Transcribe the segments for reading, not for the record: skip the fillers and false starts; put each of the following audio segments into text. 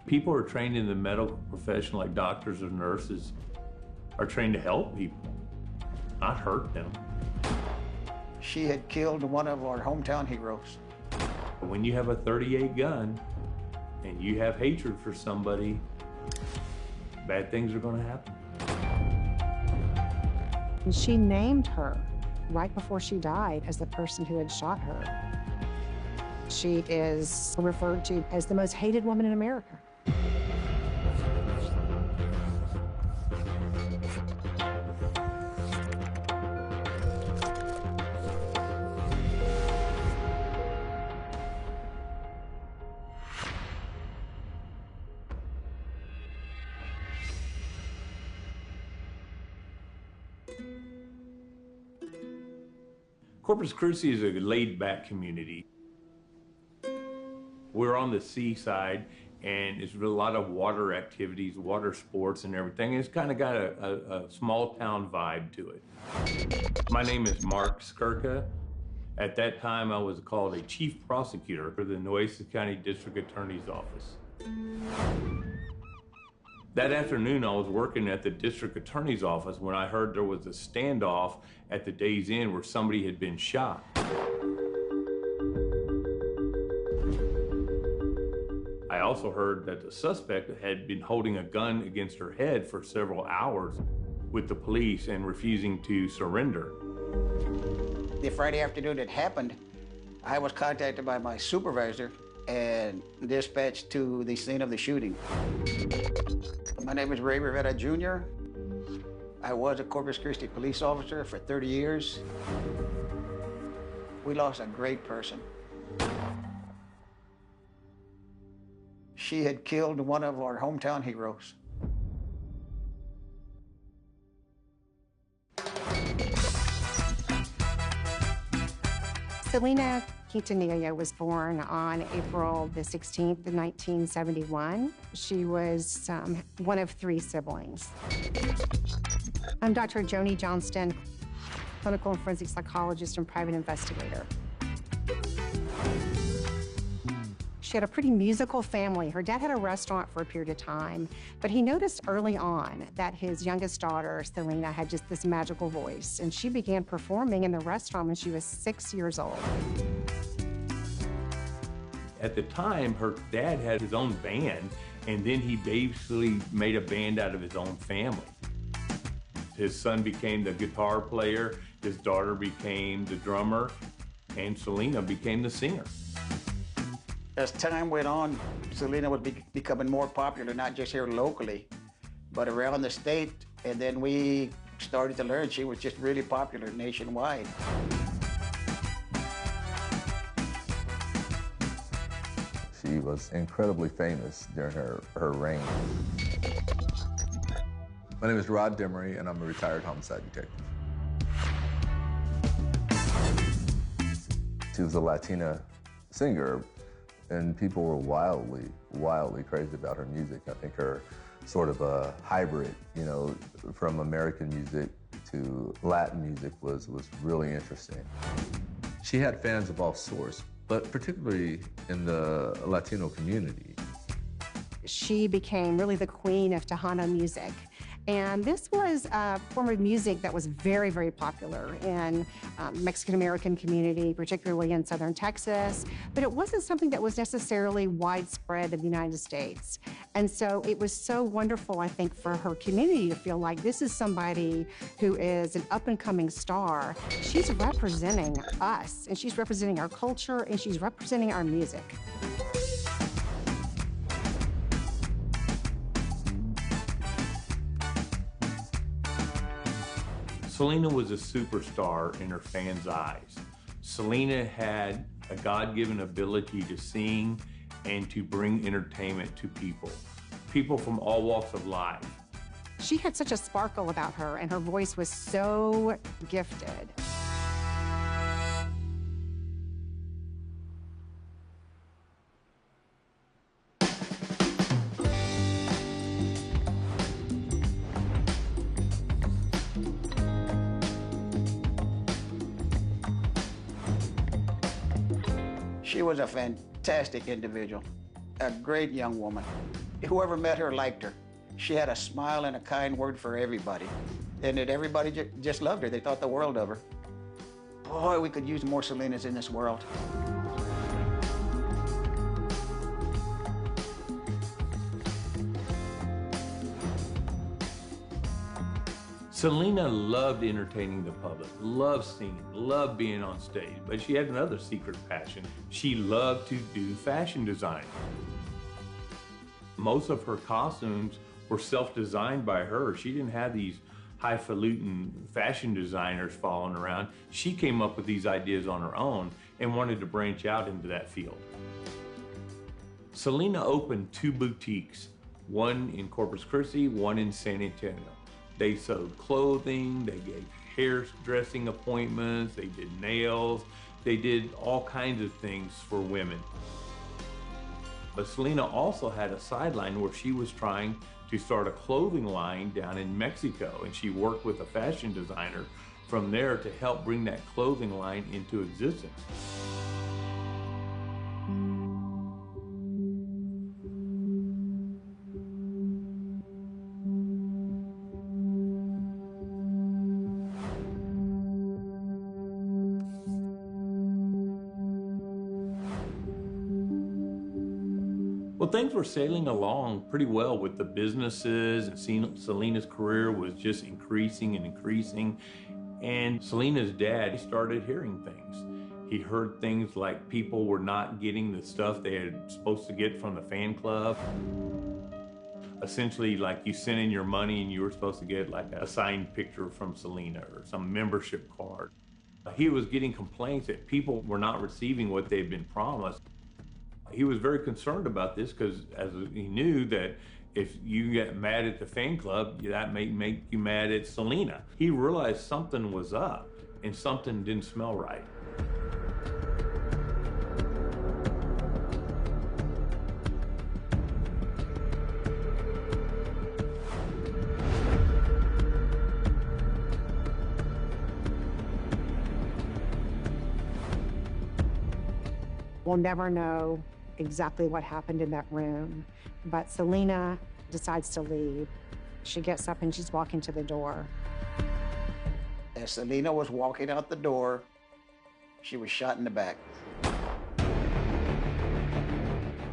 People who are trained in the medical profession, like doctors or nurses, are trained to help people, not hurt them. She had killed one of our hometown heroes. When you have a .38 gun and you have hatred for somebody, bad things are going to happen. She named her right before she died as the person who had shot her. She is referred to as the most hated woman in America. Corpus Christi is a laid-back community. We're on the seaside, and it's a lot of water activities, water sports and everything. It's kind of got a small-town vibe to it. My name is Mark Skirka. At that time, I was called a chief prosecutor for the Nueces County District Attorney's Office. That afternoon, I was working at the district attorney's office when I heard there was a standoff at the Days Inn where somebody had been shot. I also heard that the suspect had been holding a gun against her head for several hours with the police and refusing to surrender. The Friday afternoon it happened, I was contacted by my supervisor and dispatched to the scene of the shooting. My name is Ray Rivera Jr. I was a Corpus Christi police officer for 30 years. We lost a great person. She had killed one of our hometown heroes. Selena Quintanilla was born on April the 16th, 1971. She was one of 3 siblings. I'm Dr. Joni Johnston, clinical and forensic psychologist and private investigator. She had a pretty musical family. Her dad had a restaurant for a period of time, but he noticed early on that his youngest daughter, Selena, had just this magical voice, and she began performing in the restaurant when she was 6 years old. At the time, her dad had his own band, and then he basically made a band out of his own family. His son became the guitar player, his daughter became the drummer, and Selena became the singer. As time went on, Selena was becoming more popular, not just here locally, but around the state. And then we started to learn she was just really popular nationwide. She was incredibly famous during her reign. My name is Rod Demery, and I'm a retired homicide detective. She was a Latina singer, and people were wildly crazy about her music. I think her sort of a hybrid, you know, from American music to Latin music was really interesting. She had fans of all sorts, but particularly in the Latino community. She became really the queen of Tejano music. And this was a form of music that was very, very popular in Mexican-American community, particularly in southern Texas, but it wasn't something that was necessarily widespread in the United States. And so it was so wonderful, I think, for her community to feel like this is somebody who is an up-and-coming star. She's representing us, and she's representing our culture, and she's representing our music. Selena was a superstar in her fans' eyes. Selena had a God-given ability to sing and to bring entertainment to people from all walks of life. She had such a sparkle about her, and her voice was so gifted. She was a fantastic individual. a great young woman. Whoever met her liked her. She had a smile and a kind word for everybody. And that everybody just loved her. They thought the world of her. Boy, we could use more Selenas in this world. Selena loved entertaining the public, loved singing, loved being on stage, but she had another secret passion. She loved to do fashion design. Most of her costumes were self-designed by her. She didn't have these highfalutin fashion designers following around. She came up with these ideas on her own and wanted to branch out into that field. Selena opened 2 boutiques, one in Corpus Christi, one in San Antonio. They sewed clothing, they gave hairdressing appointments, they did nails, they did all kinds of things for women. But Selena also had a sideline where she was trying to start a clothing line down in Mexico, and she worked with a fashion designer from there to help bring that clothing line into existence. Well, things were sailing along pretty well with the businesses, and Selena's career was just increasing and increasing. And Selena's dad started hearing things. He heard things like people were not getting the stuff they had supposed to get from the fan club. Essentially, like you sent in your money and you were supposed to get like a signed picture from Selena or some membership card. He was getting complaints that people were not receiving what they'd been promised. He was very concerned about this because as he knew that if you get mad at the fan club, that may make you mad at Selena. He realized something was up and something didn't smell right. We'll never know exactly what happened in that room, but Selena decides to leave. She gets up and she's walking to the door. As Selena was walking out the door, she was shot in the back.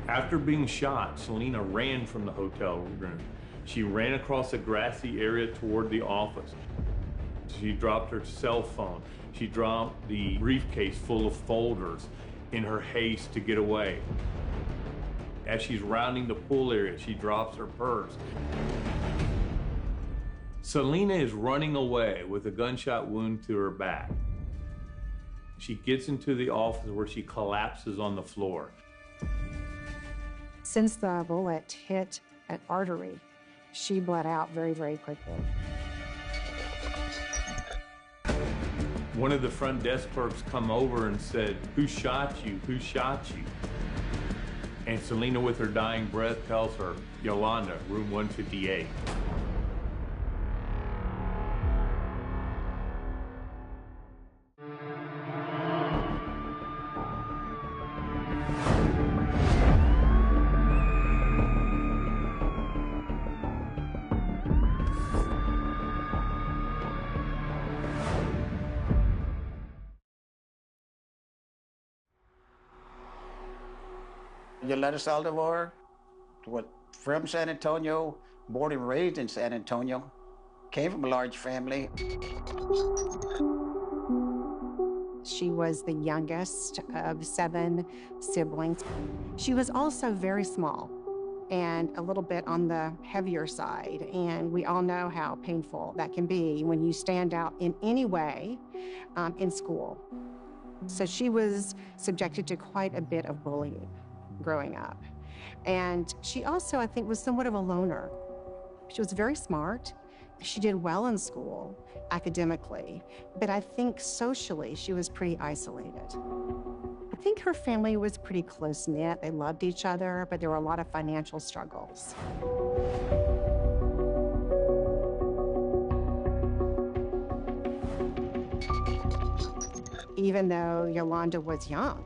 After being shot, Selena ran from the hotel room. She ran across a grassy area toward the office. She dropped her cell phone. She dropped the briefcase full of folders in her haste to get away. As she's rounding the pool area, she drops her purse. Selena is running away with a gunshot wound to her back. She gets into the office where she collapses on the floor. Since the bullet hit an artery, she bled out very, very quickly. One of the front desk clerks come over and said, "Who shot you? Who shot you?" And Selena, with her dying breath, tells her, "Yolanda, room 158. Yolanda Saldivar was from San Antonio, born and raised in San Antonio, came from a large family. She was the youngest of 7 siblings. She was also very small and a little bit on the heavier side. And we all know how painful that can be when you stand out in any way in school. So she was subjected to quite a bit of bullying growing up. And she also, I think, was somewhat of a loner. She was very smart. She did well in school, academically, but I think socially she was pretty isolated. I think her family was pretty close-knit. They loved each other, but there were a lot of financial struggles. Even though Yolanda was young,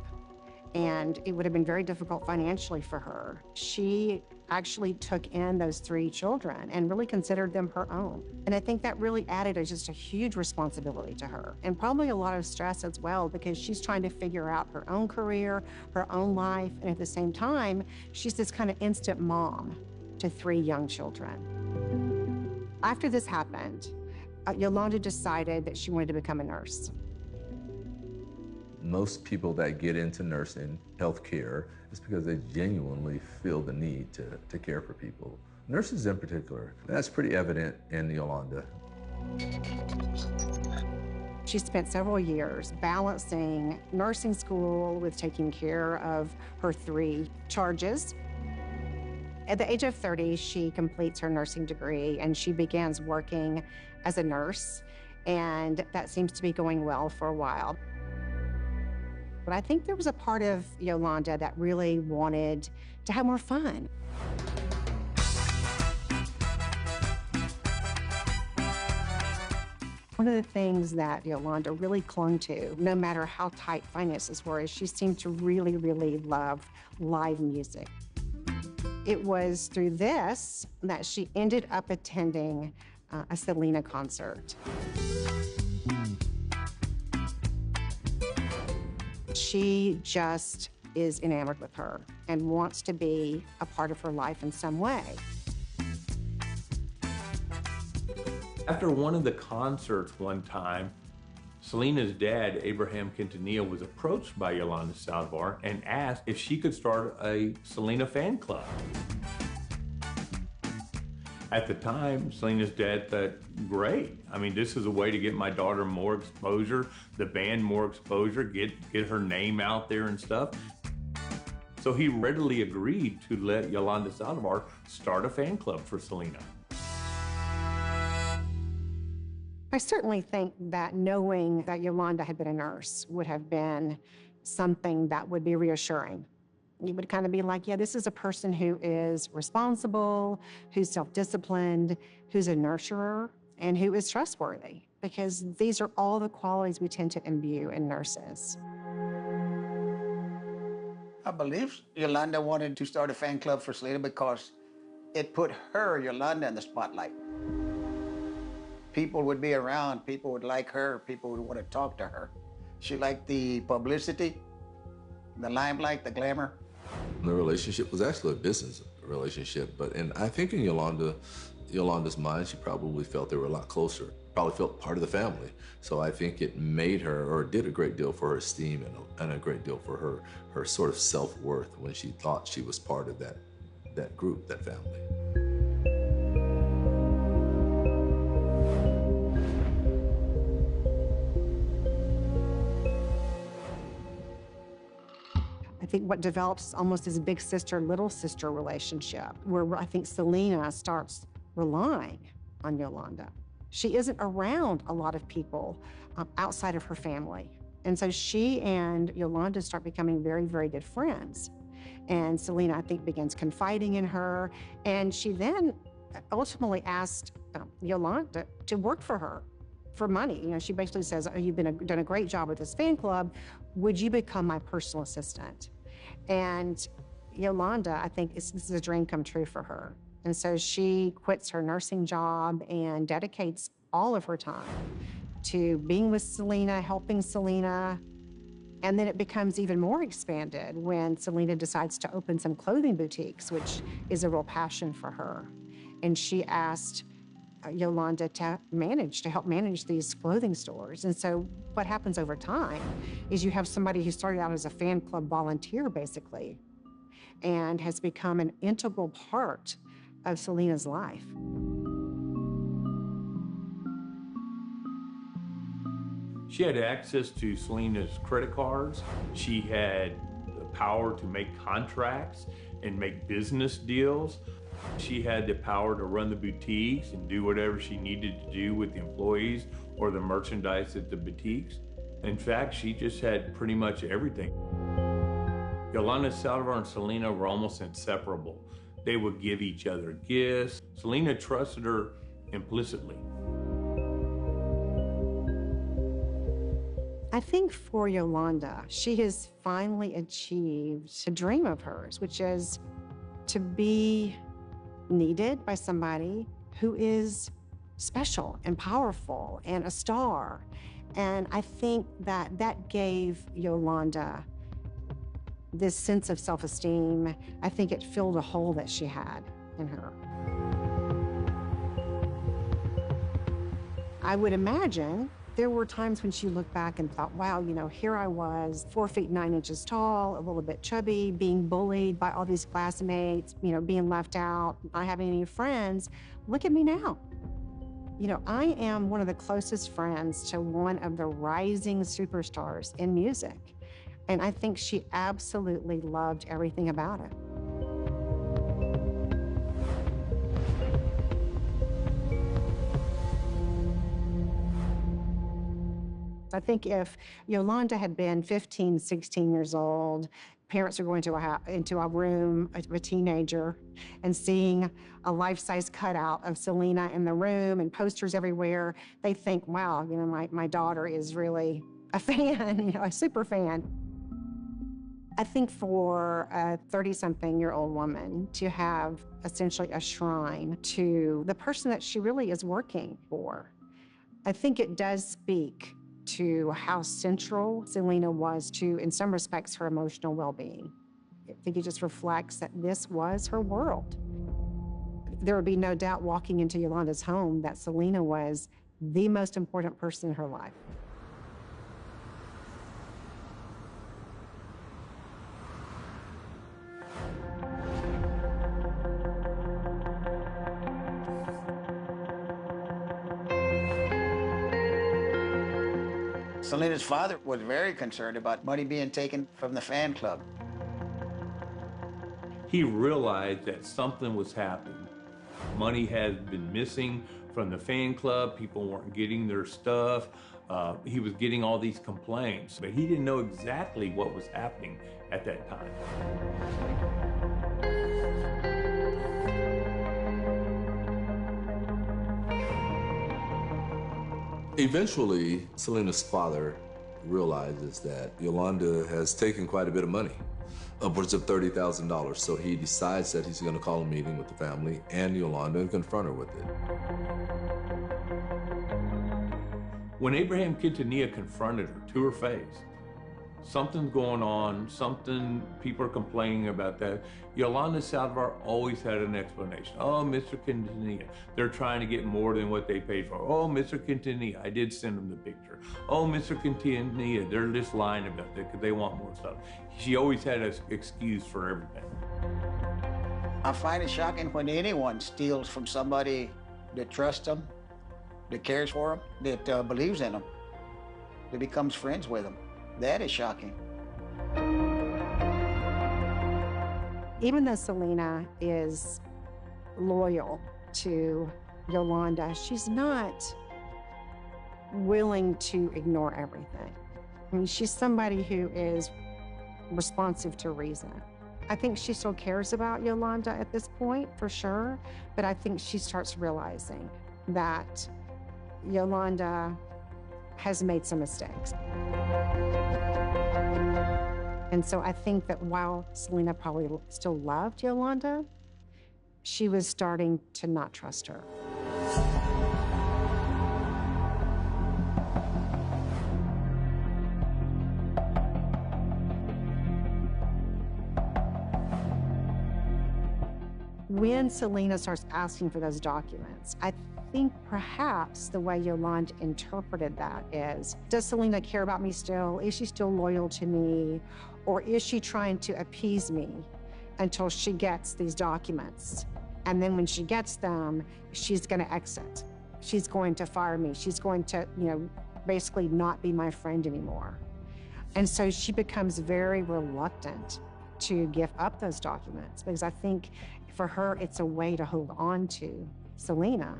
and it would have been very difficult financially for her. She actually took in those 3 children and really considered them her own. And I think that really added just a huge responsibility to her, and probably a lot of stress as well, because she's trying to figure out her own career, her own life, and at the same time, she's this kind of instant mom to 3 young children. After this happened, Yolanda decided that she wanted to become a nurse. Most people that get into nursing, healthcare, is because they genuinely feel the need to care for people. Nurses in particular. That's pretty evident in Yolanda. She spent several years balancing nursing school with taking care of her 3 charges. At the age of 30, she completes her nursing degree and she begins working as a nurse, and that seems to be going well for a while. But I think there was a part of Yolanda that really wanted to have more fun. One of the things that Yolanda really clung to, no matter how tight finances were, is she seemed to really, really love live music. It was through this that she ended up attending a Selena concert. She just is enamored with her and wants to be a part of her life in some way. After one of the concerts one time, Selena's dad, Abraham Quintanilla, was approached by Yolanda Saldivar and asked if she could start a Selena fan club. At the time, Selena's dad thought, great. I mean, this is a way to get my daughter more exposure, the band more exposure, get her name out there and stuff. So he readily agreed to let Yolanda Saldivar start a fan club for Selena. I certainly think that knowing that Yolanda had been a nurse would have been something that would be reassuring. You would kind of be like, yeah, this is a person who is responsible, who's self-disciplined, who's a nurturer, and who is trustworthy, because these are all the qualities we tend to imbue in nurses. I believe Yolanda wanted to start a fan club for Selena because it put her, Yolanda, in the spotlight. People would be around, people would like her, people would want to talk to her. She liked the publicity, the limelight, the glamour. The relationship was actually a business relationship, and I think in Yolanda's mind, she probably felt they were a lot closer, probably felt part of the family. So I think it made her, or did a great deal for her esteem and a great deal for her sort of self-worth when she thought she was part of that group, that family. I think what develops almost as a big sister, little sister relationship, where I think Selena starts relying on Yolanda. She isn't around a lot of people outside of her family. And so she and Yolanda start becoming very, very good friends. And Selena, I think, begins confiding in her. And she then ultimately asked Yolanda to work for her for money. You know, she basically says, oh, you've done a great job with this fan club. Would you become my personal assistant? And Yolanda, I think this is a dream come true for her. And so she quits her nursing job and dedicates all of her time to being with Selena, helping Selena. And then it becomes even more expanded when Selena decides to open some clothing boutiques, which is a real passion for her. And she asked Yolanda to help manage these clothing stores. And so what happens over time is you have somebody who started out as a fan club volunteer, basically, and has become an integral part of Selena's life. She had access to Selena's credit cards. She had the power to make contracts and make business deals. She had the power to run the boutiques and do whatever she needed to do with the employees or the merchandise at the boutiques. In fact, she just had pretty much everything. Yolanda Saldivar and Selena were almost inseparable. They would give each other gifts. Selena trusted her implicitly. I think for Yolanda, she has finally achieved a dream of hers, which is to be needed by somebody who is special and powerful and a star. And I think that that gave Yolanda this sense of self-esteem. I think it filled a hole that she had in her. I would imagine there were times when she looked back and thought, wow, you know, here I was, 4 feet 9 inches tall, a little bit chubby, being bullied by all these classmates, you know, being left out, not having any friends. Look at me now. You know, I am one of the closest friends to one of the rising superstars in music. And I think she absolutely loved everything about it. I think if Yolanda had been 15, 16 years old, parents are going to into a room of a teenager and seeing a life-size cutout of Selena in the room and posters everywhere, they think, wow, you know, my daughter is really a fan, you know, a super fan. I think for a 30-something-year-old woman to have essentially a shrine to the person that she really is working for, I think it does speak to how central Selena was to, in some respects, her emotional well-being. I think it just reflects that this was her world. There would be no doubt walking into Yolanda's home that Selena was the most important person in her life. Selena's father was very concerned about money being taken from the fan club. He realized that something was happening. Money had been missing from the fan club. People weren't getting their stuff. He was getting all these complaints, but he didn't know exactly what was happening at that time. Eventually, Selena's father realizes that Yolanda has taken quite a bit of money, upwards of $30,000. So he decides that he's going to call a meeting with the family and Yolanda and confront her with it. When Abraham Quintanilla confronted her to her face, something's going on, people are complaining about that. Yolanda Saldivar always had an explanation. Oh, Mr. Quintanilla, they're trying to get more than what they paid for. Oh, Mr. Quintanilla, I did send them the picture. Oh, Mr. Quintanilla, they're just lying about that because they want more stuff. She always had an excuse for everything. I find it shocking when anyone steals from somebody that trusts them, that cares for them, that believes in them, that becomes friends with them. That is shocking. Even though Selena is loyal to Yolanda, she's not willing to ignore everything. I mean, she's somebody who is responsive to reason. I think she still cares about Yolanda at this point, for sure, but I think she starts realizing that Yolanda has made some mistakes. And so I think that while Selena probably still loved Yolanda, she was starting to not trust her. When Selena starts asking for those documents, I think perhaps the way Yolanda interpreted that is, does Selena care about me still? Is she still loyal to me? Or is she trying to appease me until she gets these documents? And then when she gets them, she's going to exit. She's going to fire me. She's going to, basically not be my friend anymore. And so she becomes very reluctant to give up those documents because I think for her, it's a way to hold on to Selena.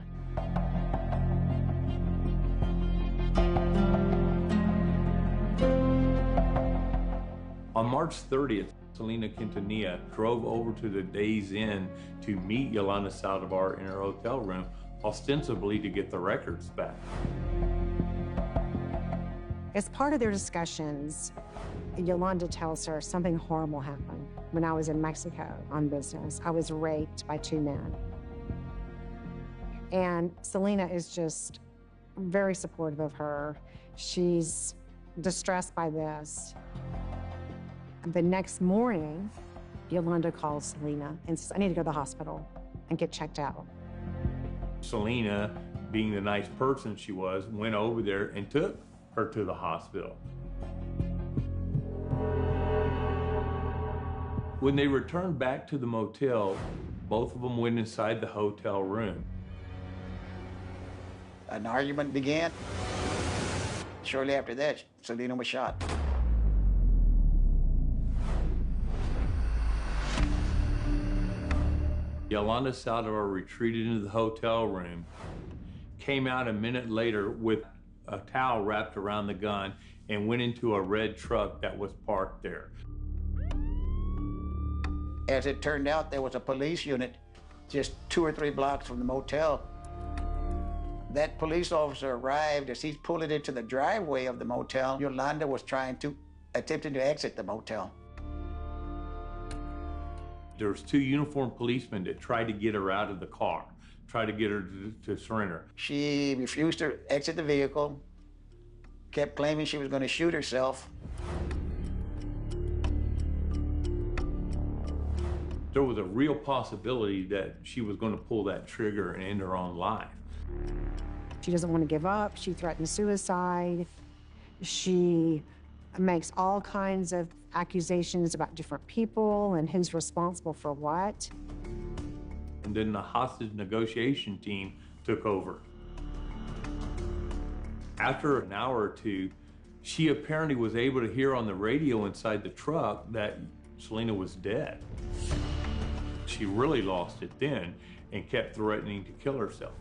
On March 30th, Selena Quintanilla drove over to the Days Inn to meet Yolanda Saldivar in her hotel room, ostensibly to get the records back. As part of their discussions, Yolanda tells her something horrible happened when I was in Mexico on business. I was raped by 2 men. And Selena is just very supportive of her. She's distressed by this. The next morning, Yolanda calls Selena and says, I need to go to the hospital and get checked out. Selena, being the nice person she was, went over there and took her to the hospital. When they returned back to the motel, both of them went inside the hotel room. An argument began. Shortly after that, Selena was shot. Yolanda Saldivar retreated into the hotel room, came out a minute later with a towel wrapped around the gun, and went into a red truck that was parked there. As it turned out, there was a police unit just 2 or 3 blocks from the motel. That police officer arrived. As he's pulling into the driveway of the motel, Yolanda was attempting to exit the motel. There was 2 uniformed policemen that tried to get her out of the car, tried to get her to surrender. She refused to exit the vehicle, kept claiming she was going to shoot herself. There was a real possibility that she was going to pull that trigger and end her own life. She doesn't want to give up. She threatens suicide. She makes all kinds of accusations about different people and who's responsible for what. And then the hostage negotiation team took over. After an hour or 2, she apparently was able to hear on the radio inside the truck that Selena was dead. She really lost it then and kept threatening to kill herself.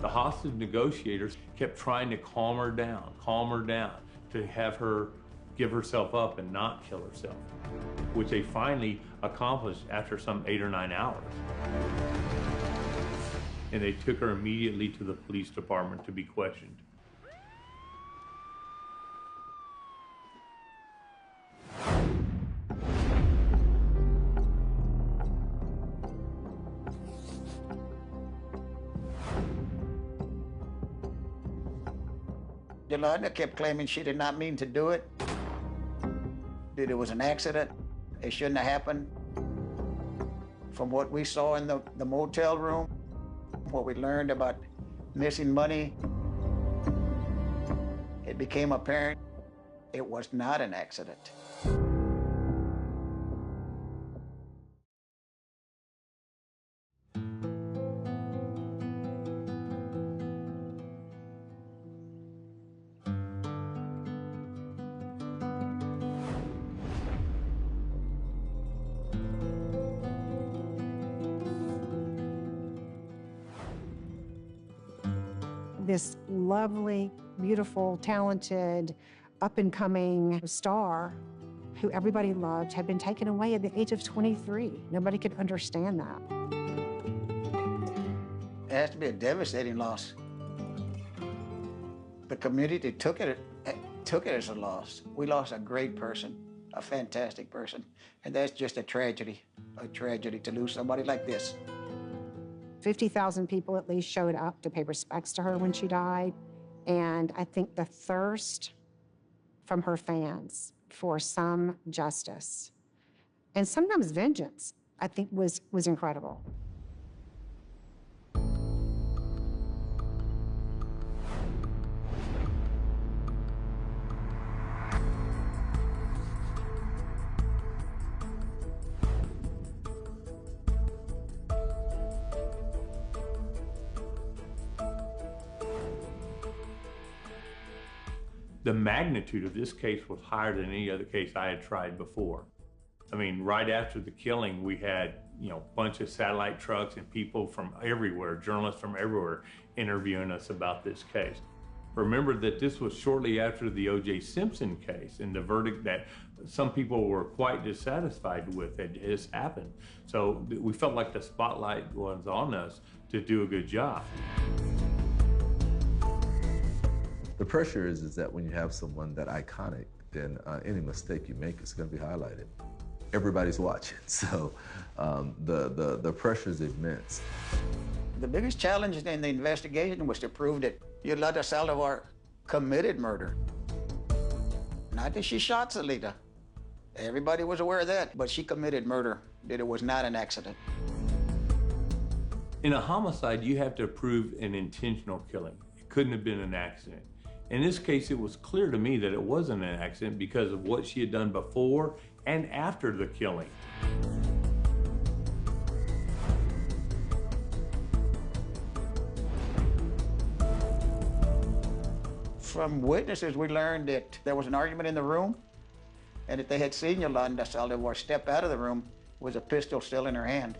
The hostage negotiators kept trying to calm her down, to have her give herself up and not kill herself, which they finally accomplished after some 8 or 9 hours. And they took her immediately to the police department to be questioned. Yolanda kept claiming she did not mean to do it, that it was an accident, it shouldn't have happened. From what we saw in the motel room, what we learned about missing money, it became apparent it was not an accident. This lovely, beautiful, talented, up-and-coming star who everybody loved had been taken away at the age of 23. Nobody could understand that. It has to be a devastating loss. The community took it as a loss. We lost a great person, a fantastic person, and that's just a tragedy to lose somebody like this. 50,000 people at least showed up to pay respects to her when she died. And I think the thirst from her fans for some justice and sometimes vengeance, I think was incredible. The magnitude of this case was higher than any other case I had tried before. I mean, right after the killing, we had, a bunch of satellite trucks and people from everywhere, journalists from everywhere, interviewing us about this case. Remember that this was shortly after the O.J. Simpson case and the verdict that some people were quite dissatisfied with had just happened. So we felt like the spotlight was on us to do a good job. The pressure is that when you have someone that iconic, then any mistake you make is going to be highlighted. Everybody's watching, so the pressure is immense. The biggest challenge in the investigation was to prove that Yolanda Saldivar committed murder. Not that she shot Selena. Everybody was aware of that, but she committed murder, that it was not an accident. In a homicide, you have to prove an intentional killing. It couldn't have been an accident. In this case, it was clear to me that it wasn't an accident because of what she had done before and after the killing. From witnesses, we learned that there was an argument in the room and that they had seen Yolanda Saldivar step out of the room with a pistol still in her hand.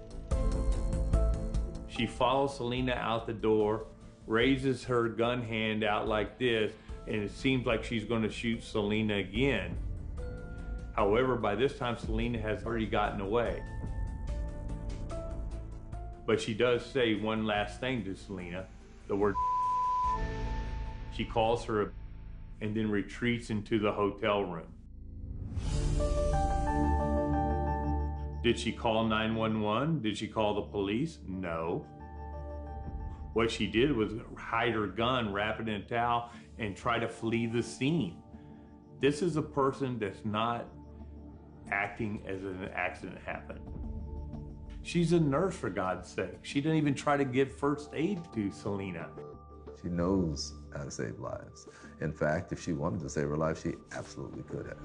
She follows Selena out the door, raises her gun hand out like this, and it seems like she's going to shoot Selena again. However, by this time, Selena has already gotten away. But she does say one last thing to Selena, the word. She calls her and then retreats into the hotel room. Did she call 911? Did she call the police? No. What she did was hide her gun, wrap it in a towel, and try to flee the scene. This is a person that's not acting as an accident happened. She's a nurse, for God's sake. She didn't even try to give first aid to Selena. She knows how to save lives. In fact, if she wanted to save her life, she absolutely could have.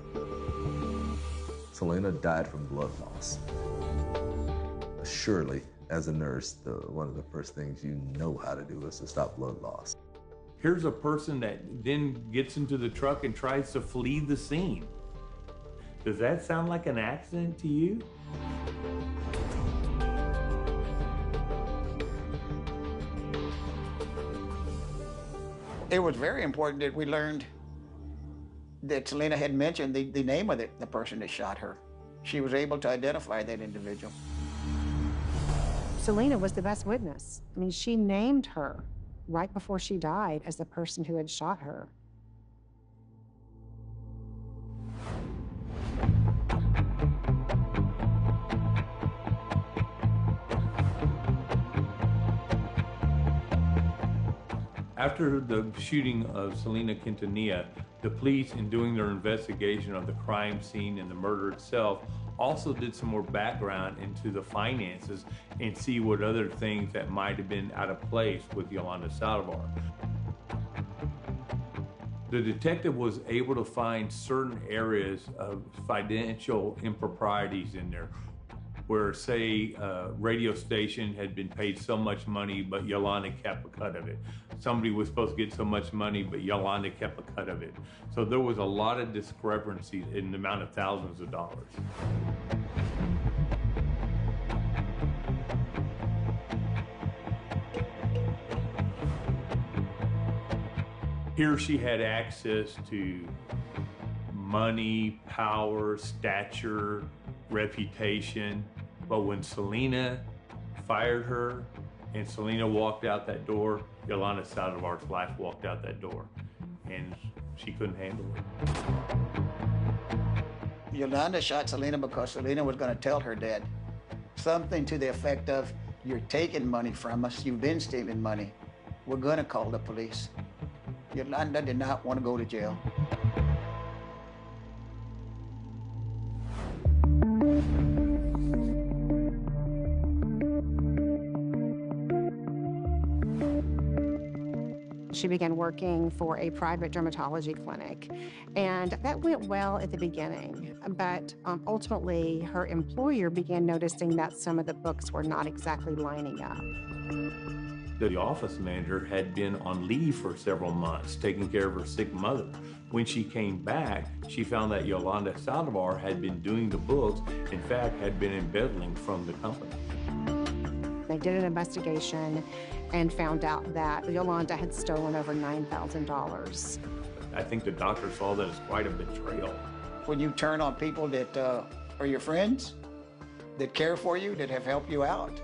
Selena died from blood loss. Surely, as a nurse, one of the first things you know how to do is to stop blood loss. Here's a person that then gets into the truck and tries to flee the scene. Does that sound like an accident to you? It was very important that we learned that Selena had mentioned the name of the person that shot her. She was able to identify that individual. Selena was the best witness. I mean, she named her right before she died as the person who had shot her. After the shooting of Selena Quintanilla, the police, in doing their investigation of the crime scene and the murder itself, also did some more background into the finances and see what other things that might have been out of place with Yolanda Saldivar. The detective was able to find certain areas of financial improprieties in there, where, say, a radio station had been paid so much money, but Yolanda kept a cut of it. Somebody was supposed to get so much money, but Yolanda kept a cut of it. So there was a lot of discrepancies in the amount of thousands of dollars. Here she had access to money, power, stature, reputation. But when Selena fired her and Selena walked out that door, Yolanda Saldivar's life walked out that door, and she couldn't handle it. Yolanda shot Selena because Selena was going to tell her dad something to the effect of, "You're taking money from us, you've been stealing money. We're going to call the police." Yolanda did not want to go to jail. She began working for a private dermatology clinic, and that went well at the beginning, but ultimately her employer began noticing that some of the books were not exactly lining up. The office manager had been on leave for several months, taking care of her sick mother. When she came back, she found that Yolanda Saldivar had been doing the books, in fact, had been embezzling from the company. They did an investigation and found out that Yolanda had stolen over $9,000. I think the doctor saw that as quite a betrayal. When you turn on people that are your friends, that care for you, that have helped you out,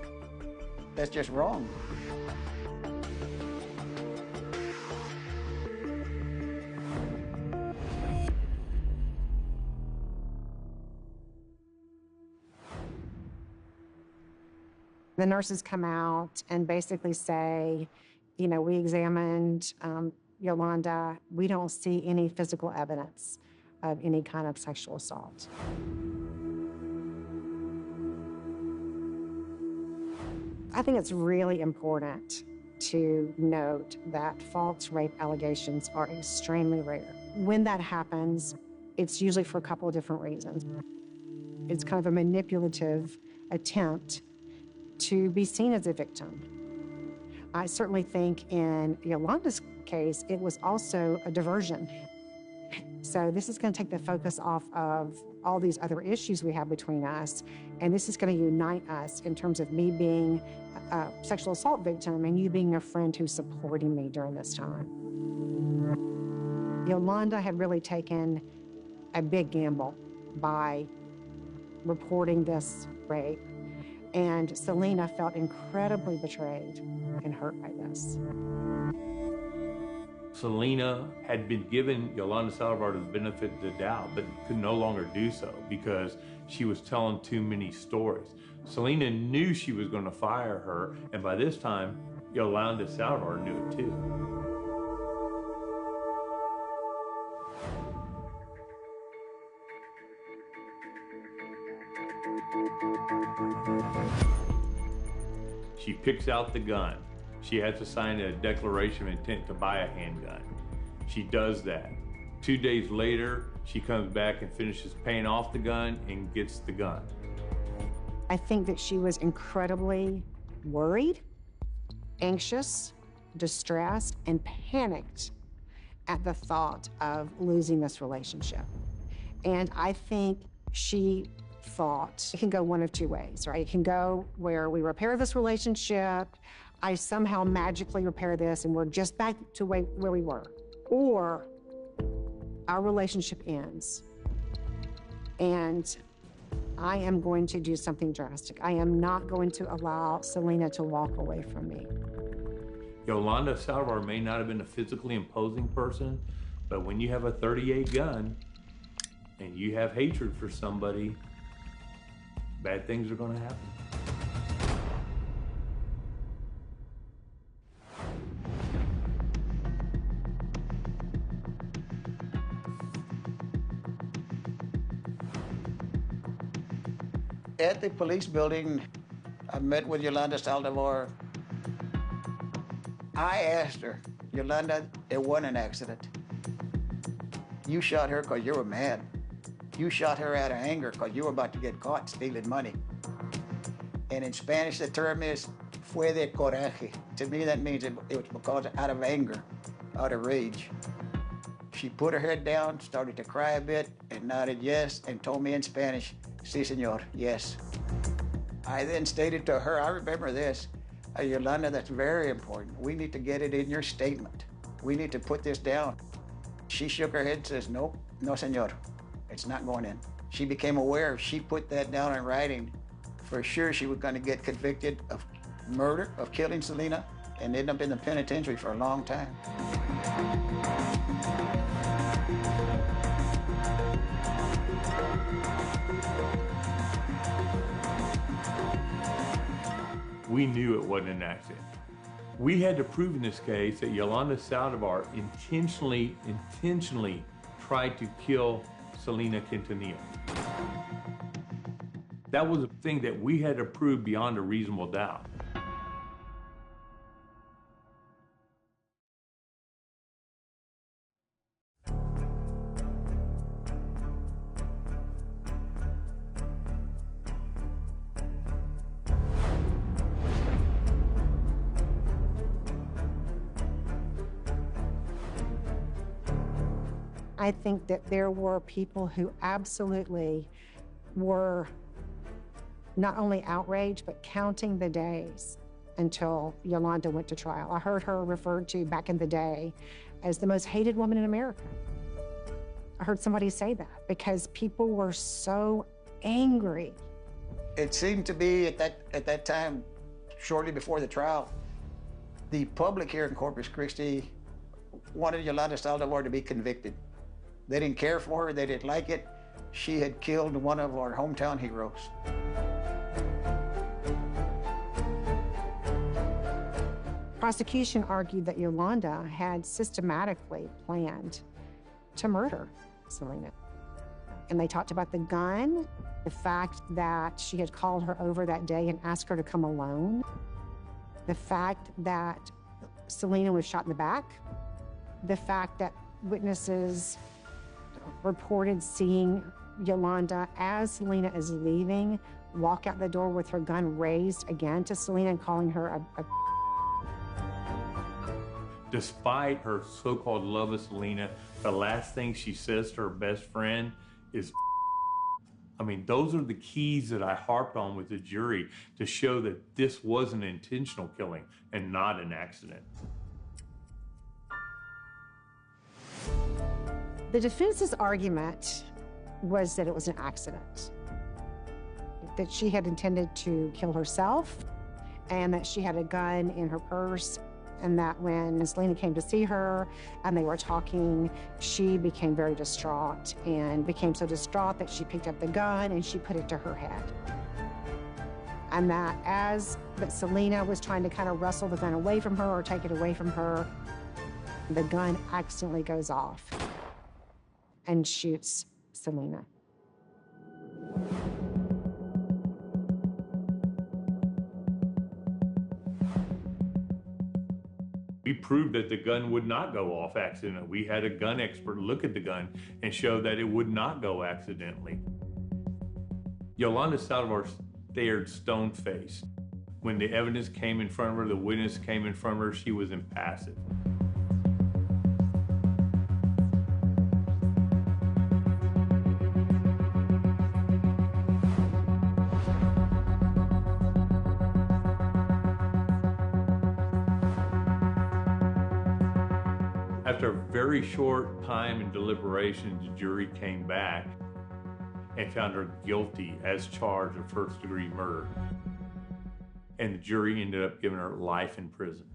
that's just wrong. The nurses come out and basically say, you know, we examined Yolanda. We don't see any physical evidence of any kind of sexual assault. I think it's really important to note that false rape allegations are extremely rare. When that happens, it's usually for a couple of different reasons. It's kind of a manipulative attempt to be seen as a victim. I certainly think in Yolanda's case, it was also a diversion. So this is going to take the focus off of all these other issues we have between us, and this is going to unite us in terms of me being a sexual assault victim and you being a friend who's supporting me during this time. Yolanda had really taken a big gamble by reporting this rape, and Selena felt incredibly betrayed and hurt by this. Selena had been given Yolanda Saldivar the benefit of the doubt, but could no longer do so because she was telling too many stories. Selena knew she was going to fire her, and by this time, Yolanda Saldivar knew it too. She picks out the gun. She has to sign a declaration of intent to buy a handgun. She does that. 2 days later, she comes back and finishes paying off the gun and gets the gun. I think that she was incredibly worried, anxious, distressed, and panicked at the thought of losing this relationship. And I think she thought it can go one of two ways, right? It can go where we repair this relationship, I somehow magically repair this and we're just back to where we were. Or our relationship ends and I am going to do something drastic. I am not going to allow Selena to walk away from me. Yolanda Saldivar may not have been a physically imposing person, but when you have a .38 gun and you have hatred for somebody, bad things are going to happen. At the police building, I met with Yolanda Saldivar. I asked her, Yolanda, it wasn't an accident. You shot her because you were mad. You shot her out of anger because you were about to get caught stealing money. And in Spanish, the term is fue de coraje. To me, that means it was because out of anger, out of rage. She put her head down, started to cry a bit, and nodded yes, and told me in Spanish, sí, señor, yes. I then stated to her, I remember this, Yolanda, that's very important. We need to get it in your statement. We need to put this down. She shook her head and says, nope, no, señor, it's not going in. She became aware if she put that down in writing, for sure she was going to get convicted of murder, of killing Selena, and end up in the penitentiary for a long time. We knew it wasn't an accident. We had to prove in this case that Yolanda Saldivar intentionally tried to kill Selena Quintanilla. That was a thing that we had to prove beyond a reasonable doubt. I think that there were people who absolutely were not only outraged, but counting the days until Yolanda went to trial. I heard her referred to back in the day as the most hated woman in America. I heard somebody say that because people were so angry. It seemed to be at that time, shortly before the trial, the public here in Corpus Christi wanted Yolanda Saldivar to be convicted. They didn't care for her, they didn't like it. She had killed one of our hometown heroes. prosecution argued that Yolanda had systematically planned to murder Selena. And they talked about the gun, the fact that she had called her over that day and asked her to come alone, the fact that Selena was shot in the back, the fact that witnesses reported seeing Yolanda, as Selena is leaving, walk out the door with her gun raised again to Selena and calling her a Despite her so-called love of Selena, the last thing she says to her best friend is, I mean, those are the keys that I harped on with the jury to show that this was an intentional killing and not an accident. The defense's argument was that it was an accident, that she had intended to kill herself, and that she had a gun in her purse, and that when Selena came to see her and they were talking, she became very distraught and became so distraught that she picked up the gun and she put it to her head. And that Selena was trying to kind of wrestle the gun away from her or take it away from her, the gun accidentally goes off and shoots Selena. We proved that the gun would not go off accidentally. We had a gun expert look at the gun and show that it would not go accidentally. Yolanda Saldivar stared stone-faced. When the evidence came in front of her, the witness came in front of her, she was impassive. After a very short time in deliberation, the jury came back and found her guilty as charged of first-degree murder. And the jury ended up giving her life in prison.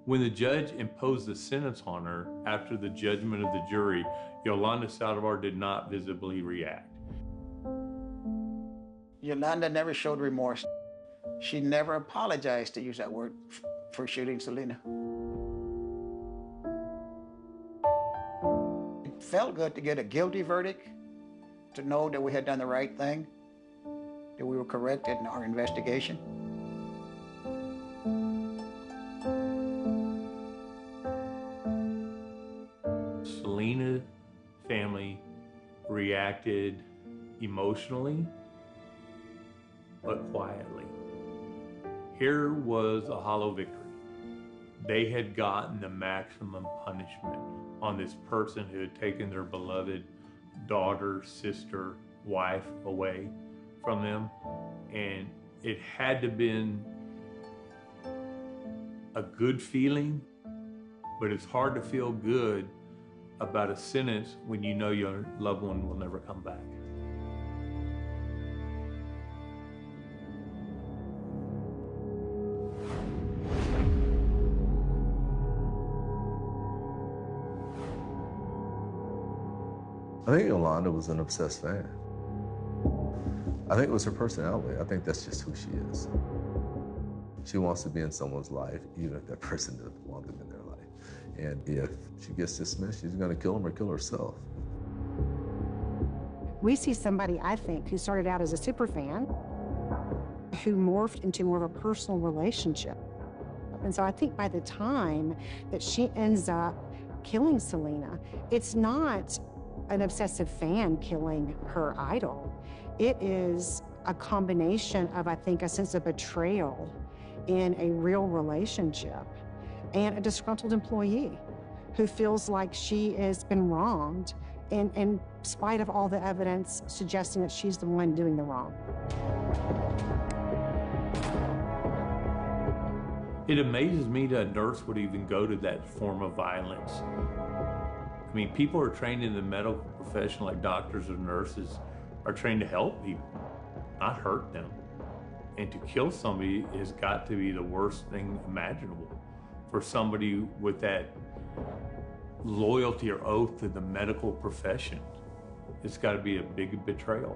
When the judge imposed the sentence on her after the judgment of the jury, Yolanda Saldivar did not visibly react. Yolanda never showed remorse. She never apologized, to use that word, for shooting Selena. It felt good to get a guilty verdict, to know that we had done the right thing, that we were correct in our investigation. Selena's family reacted emotionally, but quietly. Here was a hollow victory. They had gotten the maximum punishment on this person who had taken their beloved daughter, sister, wife away from them. And it had to have been a good feeling, but it's hard to feel good about a sentence when you know your loved one will never come back. I think Yolanda was an obsessed fan. I think it was her personality. I think that's just who she is. She wants to be in someone's life, even if that person doesn't want them in their life. And if she gets dismissed, she's going to kill him or kill herself. We see somebody, I think, who started out as a super fan, who morphed into more of a personal relationship. And so I think by the time that she ends up killing Selena, it's not an obsessive fan killing her idol. It is a combination of, I think, a sense of betrayal in a real relationship and a disgruntled employee who feels like she has been wronged in spite of all the evidence suggesting that she's the one doing the wrong. It amazes me that a nurse would even go to that form of violence. I mean, people are trained in the medical profession, like doctors or nurses, are trained to help people, not hurt them. And to kill somebody has got to be the worst thing imaginable for somebody with that loyalty or oath to the medical profession. It's got to be a big betrayal.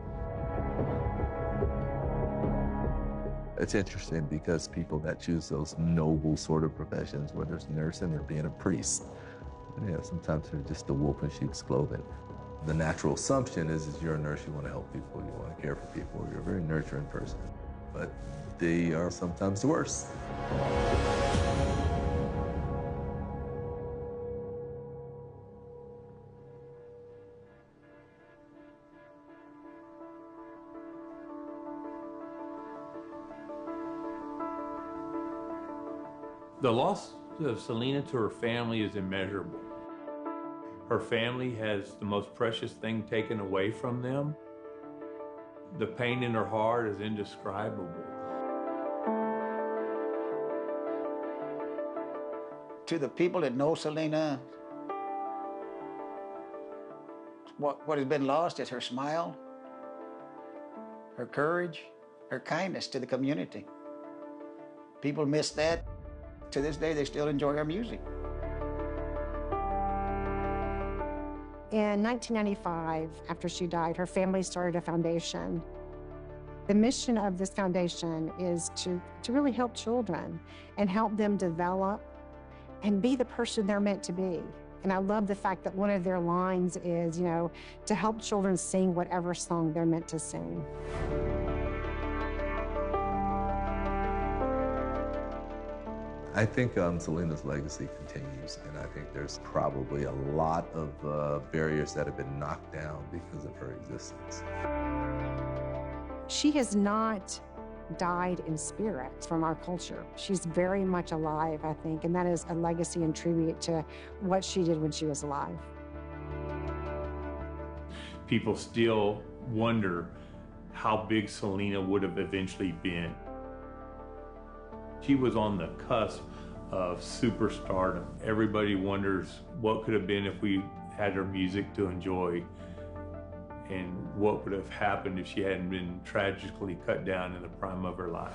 It's interesting because people that choose those noble sort of professions, whether it's nursing or being a priest, yeah, sometimes they're just a wolf in sheep's clothing. The natural assumption is you're a nurse, you want to help people, you want to care for people, you're a very nurturing person. But they are sometimes the worst. The loss of Selena to her family is immeasurable. Her family has the most precious thing taken away from them. The pain in her heart is indescribable. To the people that know Selena, what has been lost is her smile, her courage, her kindness to the community. People miss that. To this day, they still enjoy her music. In 1995, after she died, her family started a foundation. The mission of this foundation is to really help children and help them develop and be the person they're meant to be. And I love the fact that one of their lines is, to help children sing whatever song they're meant to sing. I think Selena's legacy continues, and I think there's probably a lot of barriers that have been knocked down because of her existence. She has not died in spirit from our culture. She's very much alive, I think, and that is a legacy and tribute to what she did when she was alive. People still wonder how big Selena would have eventually been. She was on the cusp of superstardom. Everybody wonders what could have been if we had her music to enjoy, and what would have happened if she hadn't been tragically cut down in the prime of her life.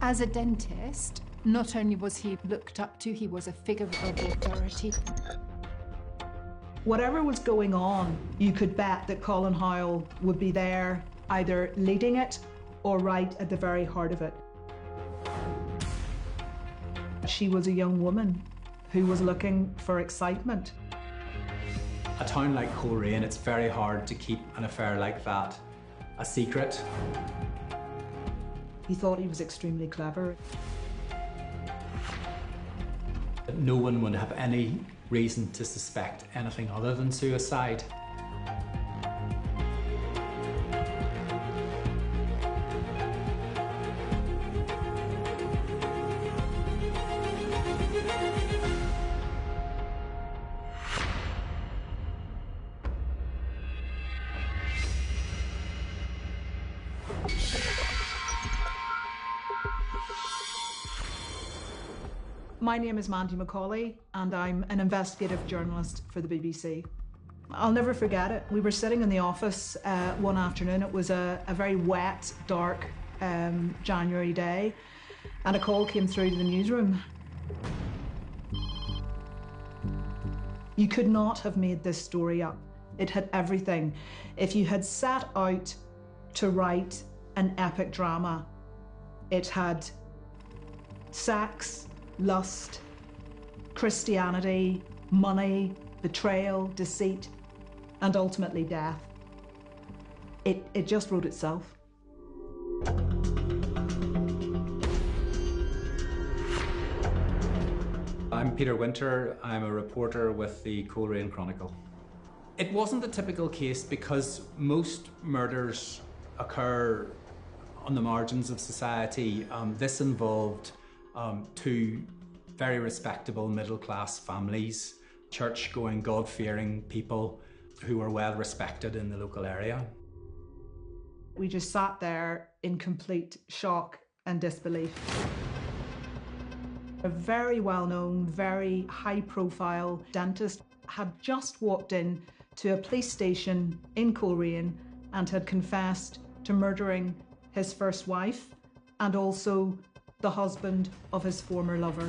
As a dentist, not only was he looked up to, he was a figure of authority. Whatever was going on, you could bet that Colin Howell would be there, either leading it or right at the very heart of it. She was a young woman who was looking for excitement. A town like Coleraine, it's very hard to keep an affair like that a secret. He thought he was extremely clever. No one would have any reason to suspect anything other than suicide. My name is Mandy Macaulay, and I'm an investigative journalist for the BBC. I'll never forget it. We were sitting in the office one afternoon. It was a very wet, dark January day, and a call came through to the newsroom. You could not have made this story up. It had everything. If you had set out to write an epic drama, it had sex, lust, Christianity, money, betrayal, deceit, and ultimately death. It just wrote itself. I I'm Peter Winter. I'm a reporter with the Coleraine Chronicle. It wasn't a typical case because most murders occur on the margins of society. This involved two very respectable middle-class families, church-going, God-fearing people who were well respected in the local area. We just sat there in complete shock and disbelief. A very well-known, very high-profile dentist had just walked in to a police station in Coleraine and had confessed to murdering his first wife and also the husband of his former lover.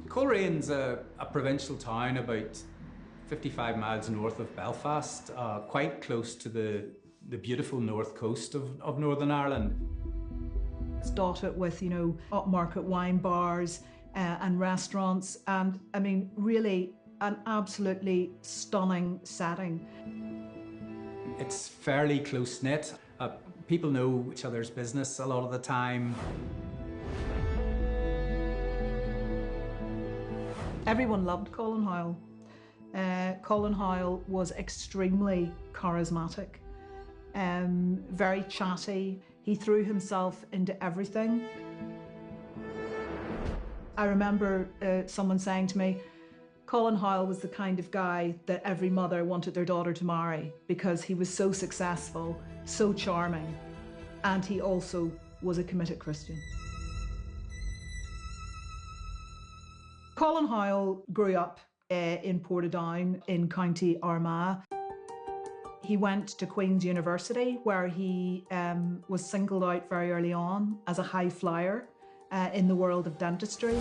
Colerane's a provincial town about 55 miles north of Belfast, quite close to the beautiful north coast of Northern Ireland. It's dotted with, you know, upmarket wine bars and restaurants, and I mean, really an absolutely stunning setting. It's fairly close-knit. People know each other's business a lot of the time. Everyone loved Colin Hoyle. Colin Hoyle was extremely charismatic, very chatty. He threw himself into everything. I remember someone saying to me, Colin Hoyle was the kind of guy that every mother wanted their daughter to marry because he was so successful, so charming, and he also was a committed Christian. Colin Hoyle grew up in Portadown in County Armagh. He went to Queen's University where he was singled out very early on as a high flyer in the world of dentistry.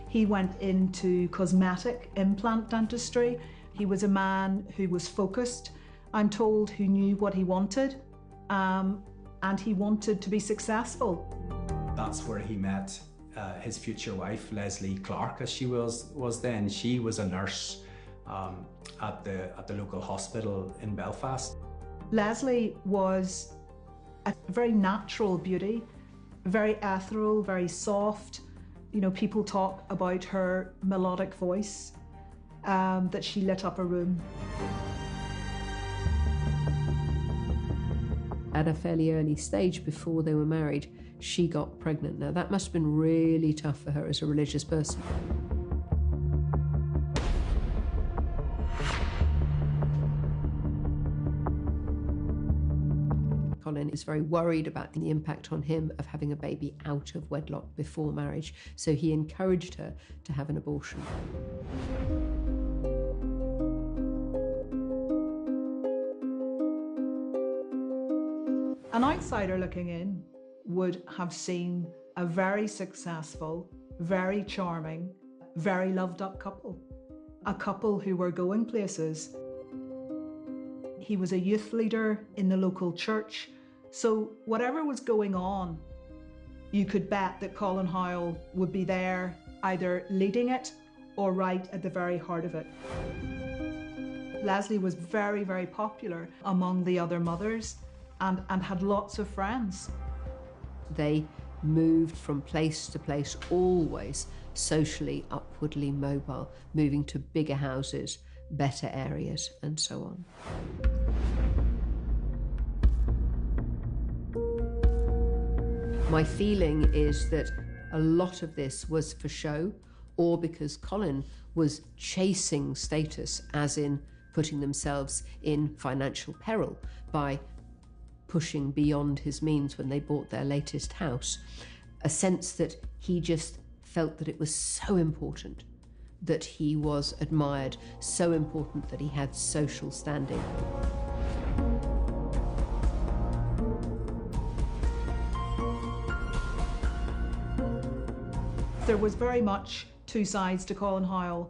He went into cosmetic implant dentistry. He was a man who was focused, I'm told, who knew what he wanted, and he wanted to be successful. That's where he met his future wife, Leslie Clark, as she was then. She was a nurse at the local hospital in Belfast. Leslie was a very natural beauty, very ethereal, very soft. You know, people talk about her melodic voice, that she lit up a room. At a fairly early stage before they were married, she got pregnant. Now, that must have been really tough for her as a religious person. Colin is very worried about the impact on him of having a baby out of wedlock before marriage, so he encouraged her to have an abortion. An outsider looking in would have seen a very successful, very charming, very loved up couple. A couple who were going places. He was a youth leader in the local church, so whatever was going on, you could bet that Colin Hoyle would be there, either leading it or right at the very heart of it. Leslie was very, very popular among the other mothers and had lots of friends. They moved from place to place, always socially, upwardly mobile, moving to bigger houses, better areas, and so on. My feeling is that a lot of this was for show, or because Colin was chasing status, as in putting themselves in financial peril by pushing beyond his means when they bought their latest house. A sense that he just felt that it was so important that he was admired, so important that he had social standing. There was very much two sides to Colin Hoyle.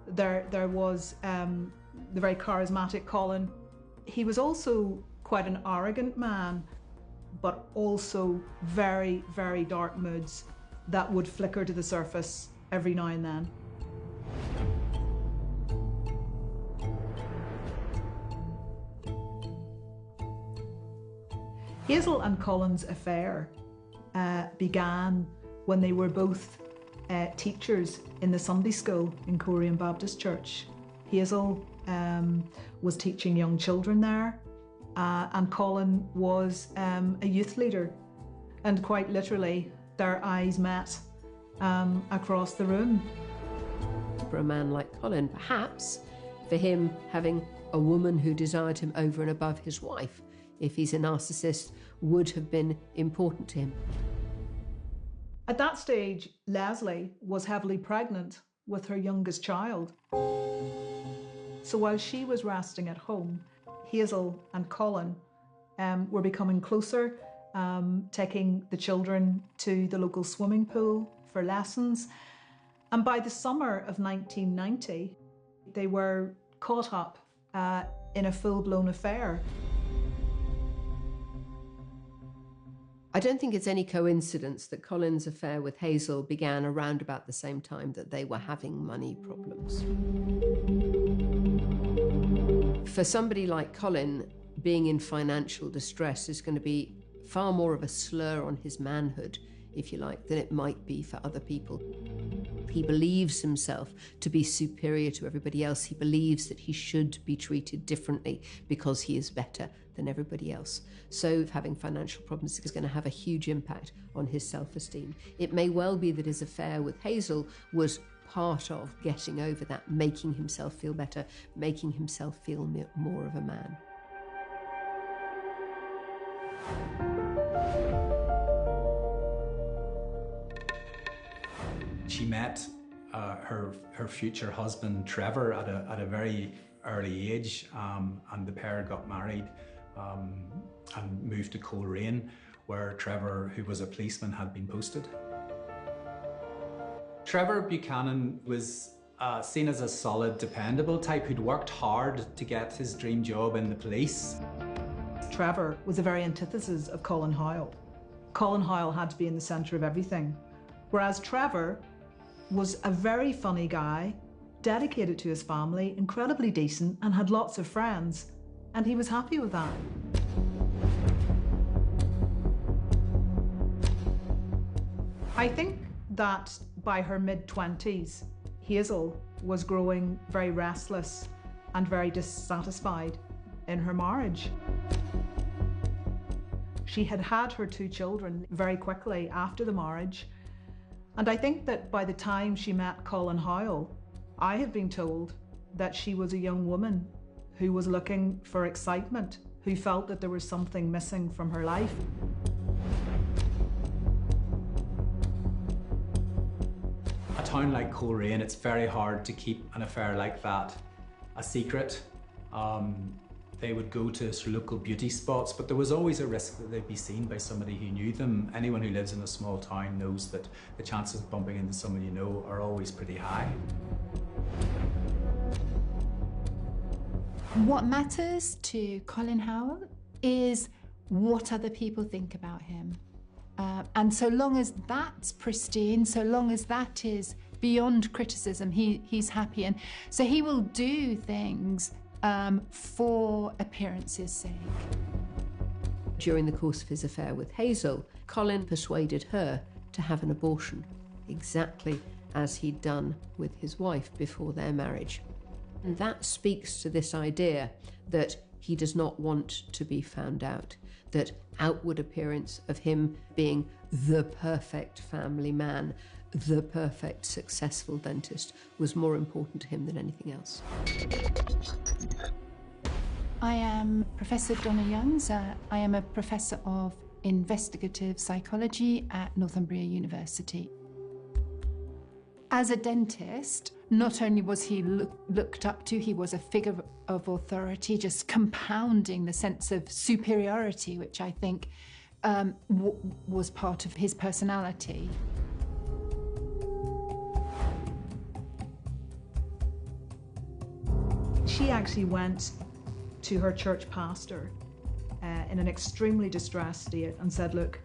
There was the very charismatic Colin. He was also quite an arrogant man, but also very, very dark moods that would flicker to the surface every now and then. Hazel and Colin's affair began when they were both teachers in the Sunday school in Korean Baptist Church. Hazel was teaching young children there, and Colin was a youth leader. And quite literally, their eyes met across the room. For a man like Colin, perhaps, for him having a woman who desired him over and above his wife, if he's a narcissist, would have been important to him. At that stage, Leslie was heavily pregnant with her youngest child. So while she was resting at home, Hazel and Colin were becoming closer, taking the children to the local swimming pool for lessons. And by the summer of 1990, they were caught up in a full-blown affair. I don't think it's any coincidence that Colin's affair with Hazel began around about the same time that they were having money problems. For somebody like Colin, being in financial distress is going to be far more of a slur on his manhood, if you like, than it might be for other people. He believes himself to be superior to everybody else. He believes that he should be treated differently because he is better than everybody else. So having financial problems is going to have a huge impact on his self-esteem. It may well be that his affair with Hazel was part of getting over that, making himself feel better, making himself feel more of a man. She met her future husband Trevor at a very early age, and the pair got married and moved to Coleraine, where Trevor, who was a policeman, had been posted. Trevor Buchanan was seen as a solid, dependable type who'd worked hard to get his dream job in the police. Trevor was the very antithesis of Colin Howell. Colin Howell had to be in the centre of everything, whereas Trevor was a very funny guy, dedicated to his family, incredibly decent, and had lots of friends, and he was happy with that. I think that by her mid-20s, Hazel was growing very restless and very dissatisfied in her marriage. She had had her 2 children very quickly after the marriage, and I think that by the time she met Colin Howell, I have been told that she was a young woman who was looking for excitement, who felt that there was something missing from her life. A town like Coleraine, it's very hard to keep an affair like that a secret. They would go to sort of local beauty spots, but there was always a risk that they'd be seen by somebody who knew them. Anyone who lives in a small town knows that the chances of bumping into someone you know are always pretty high. What matters to Colin Howell is what other people think about him. And so long as that's pristine, so long as that is beyond criticism, he's happy. And so he will do things for appearance's sake. During the course of his affair with Hazel, Colin persuaded her to have an abortion, exactly as he'd done with his wife before their marriage. And that speaks to this idea that he does not want to be found out, that outward appearance of him being the perfect family man, the perfect successful dentist, was more important to him than anything else. I am Professor Donna Youngs. I am a professor of investigative psychology at Northumbria University. As a dentist, not only was he looked up to, he was a figure of authority, just compounding the sense of superiority, which I think was part of his personality. She actually went to her church pastor in an extremely distressed state and said, look,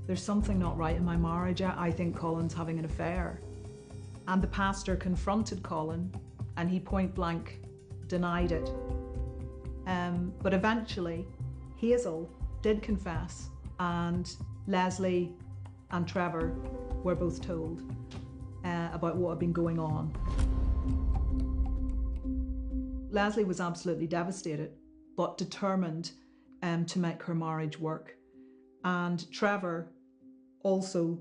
there's something not right in my marriage. I think Colin's having an affair. And the pastor confronted Colin and he point blank denied it. But eventually, Hazel did confess, and Leslie and Trevor were both told about what had been going on. Leslie was absolutely devastated, but determined to make her marriage work. And Trevor, also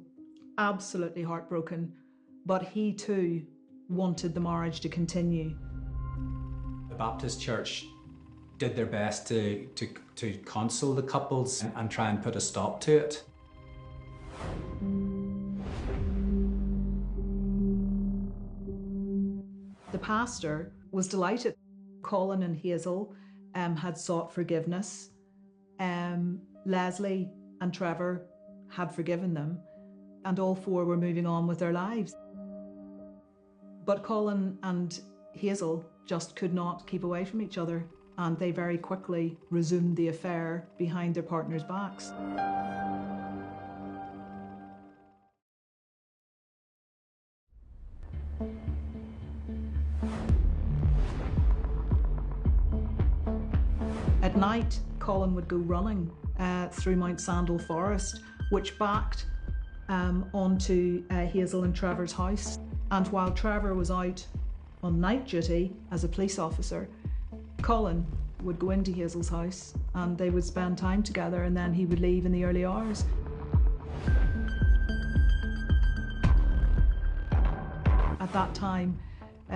absolutely heartbroken, but he too wanted the marriage to continue. The Baptist Church did their best to console the couples and try and put a stop to it. The pastor was delighted. Colin and Hazel had sought forgiveness. Leslie and Trevor had forgiven them, and all four were moving on with their lives. But Colin and Hazel just could not keep away from each other, and they very quickly resumed the affair behind their partners' backs. At night, Colin would go running through Mount Sandal Forest, which backed onto Hazel and Trevor's house. And while Trevor was out on night duty as a police officer, Colin would go into Hazel's house and they would spend time together, and then he would leave in the early hours. At that time,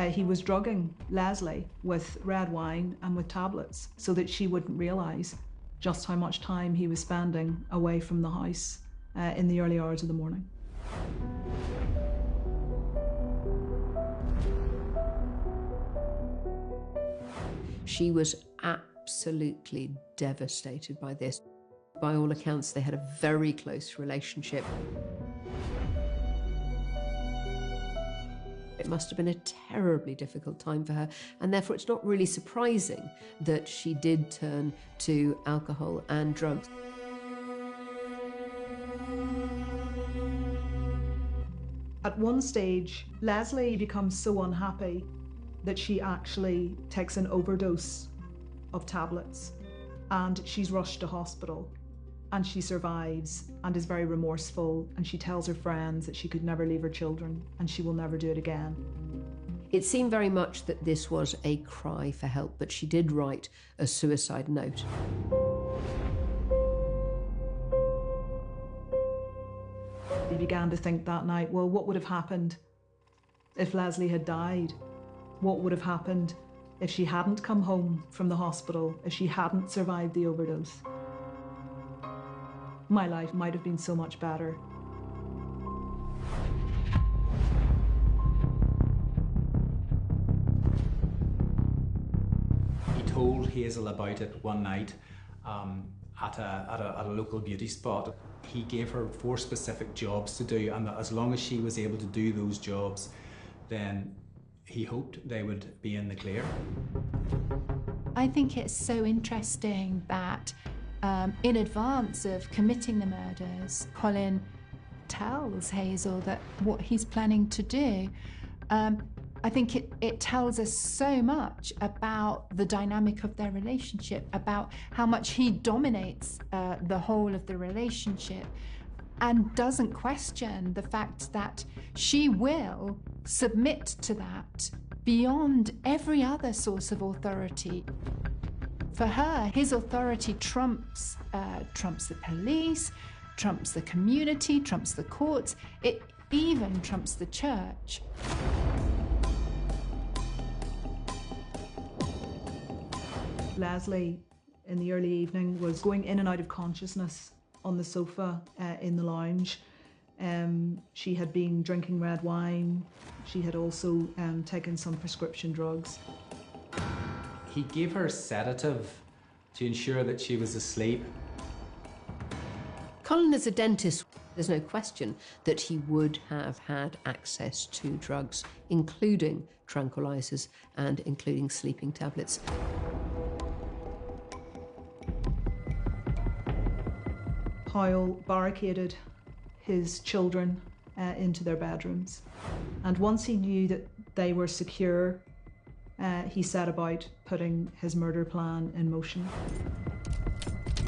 he was drugging Leslie with red wine and with tablets so that she wouldn't realise just how much time he was spending away from the house in the early hours of the morning. She was absolutely devastated by this. By all accounts, they had a very close relationship. It must have been a terribly difficult time for her, and therefore it's not really surprising that she did turn to alcohol and drugs. At one stage, Leslie becomes so unhappy that she actually takes an overdose of tablets, and she's rushed to hospital, and she survives and is very remorseful, and she tells her friends that she could never leave her children and she will never do it again. It seemed very much that this was a cry for help, but she did write a suicide note. We began to think that night, well, what would have happened if Leslie had died? What would have happened if she hadn't come home from the hospital, if she hadn't survived the overdose? My life might have been so much better. He told Hazel about it one night at a local beauty spot. He gave her 4 specific jobs to do, and that as long as she was able to do those jobs, then he hoped they would be in the clear. I think it's so interesting that in advance of committing the murders, Colin tells Hazel that what he's planning to do. I think it tells us so much about the dynamic of their relationship, about how much he dominates the whole of the relationship, and doesn't question the fact that she will submit to that beyond every other source of authority. For her, his authority trumps the police, trumps the community, trumps the courts, it even trumps the church. Leslie, in the early evening, was going in and out of consciousness on the sofa in the lounge. She had been drinking red wine. She had also taken some prescription drugs. He gave her a sedative to ensure that she was asleep. Colin, as a dentist, there's no question that he would have had access to drugs, including tranquilizers and including sleeping tablets. Powell barricaded his children into their bedrooms, and once he knew that they were secure, he set about putting his murder plan in motion.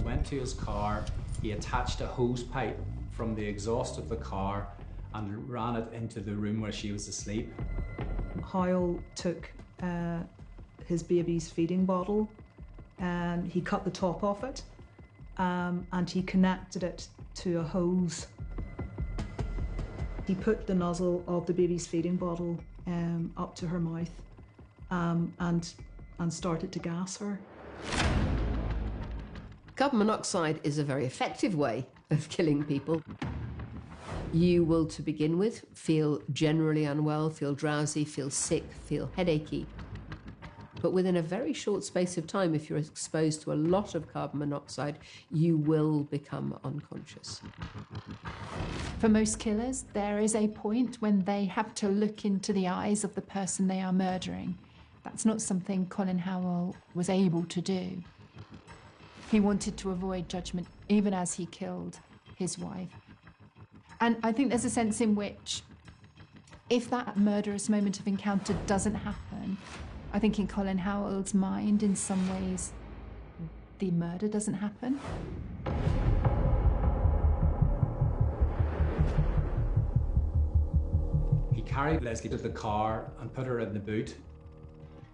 He went to his car, he attached a hose pipe from the exhaust of the car and ran it into the room where she was asleep. Hoyle took his baby's feeding bottle and he cut the top off it and he connected it to a hose. He put the nozzle of the baby's feeding bottle up to her mouth and started to gas her. Carbon monoxide is a very effective way of killing people. You will, to begin with, feel generally unwell, feel drowsy, feel sick, feel headachy. But within a very short space of time, if you're exposed to a lot of carbon monoxide, you will become unconscious. For most killers, there is a point when they have to look into the eyes of the person they are murdering. That's not something Colin Howell was able to do. He wanted to avoid judgment, even as he killed his wife. And I think there's a sense in which, if that murderous moment of encounter doesn't happen, I think in Colin Howell's mind, in some ways, the murder doesn't happen. He carried Leslie to the car and put her in the boot,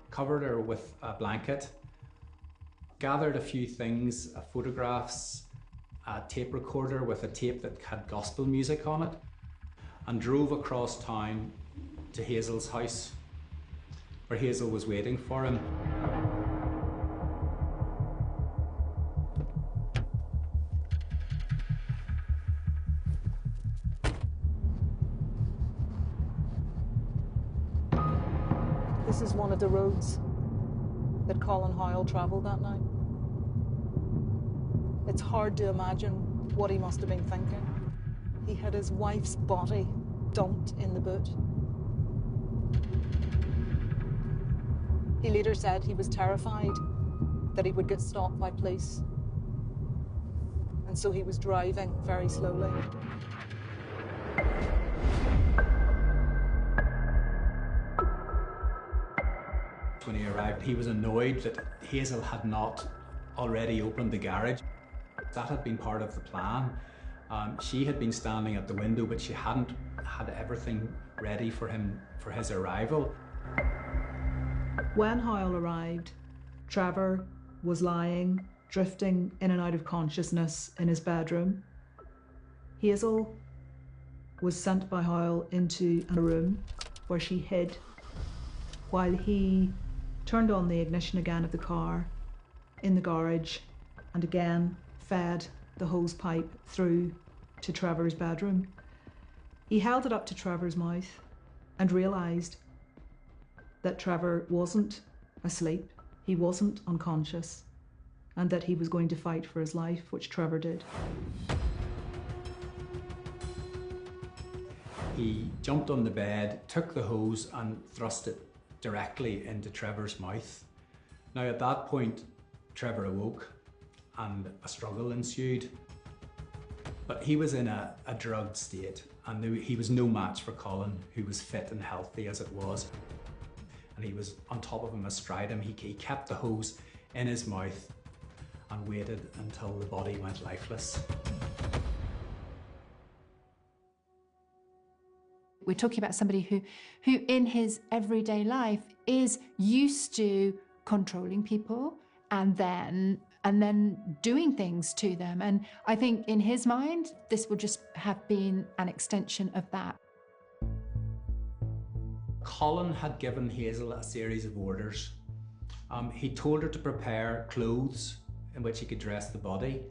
covered her with a blanket, gathered a few things, photographs, a tape recorder with a tape that had gospel music on it, and drove across town to Hazel's house, where Hazel was waiting for him. This is one of the roads that Colin Hoyle travelled that night. It's hard to imagine what he must have been thinking. He had his wife's body dumped in the boot. He later said he was terrified that he would get stopped by police. And so he was driving very slowly. When he arrived, he was annoyed that Hazel had not already opened the garage. That had been part of the plan. She had been standing at the window, but she hadn't had everything ready for him for his arrival. When Hoyle arrived, Trevor was lying, drifting in and out of consciousness in his bedroom. Hazel was sent by Hoyle into a room where she hid while he turned on the ignition again of the car in the garage and again fed the hose pipe through to Trevor's bedroom. He held it up to Trevor's mouth and realised that Trevor wasn't asleep, he wasn't unconscious, and that he was going to fight for his life, which Trevor did. He jumped on the bed, took the hose and thrust it directly into Trevor's mouth. Now at that point, Trevor awoke and a struggle ensued. But he was in a drugged state and he was no match for Colin, who was fit and healthy as it was. And he was on top of him, astride him. He kept the hose in his mouth and waited until the body went lifeless. We're talking about somebody who in his everyday life is used to controlling people and then doing things to them. And I think in his mind, this would just have been an extension of that. Colin had given Hazel a series of orders. He told her to prepare clothes in which he could dress the body.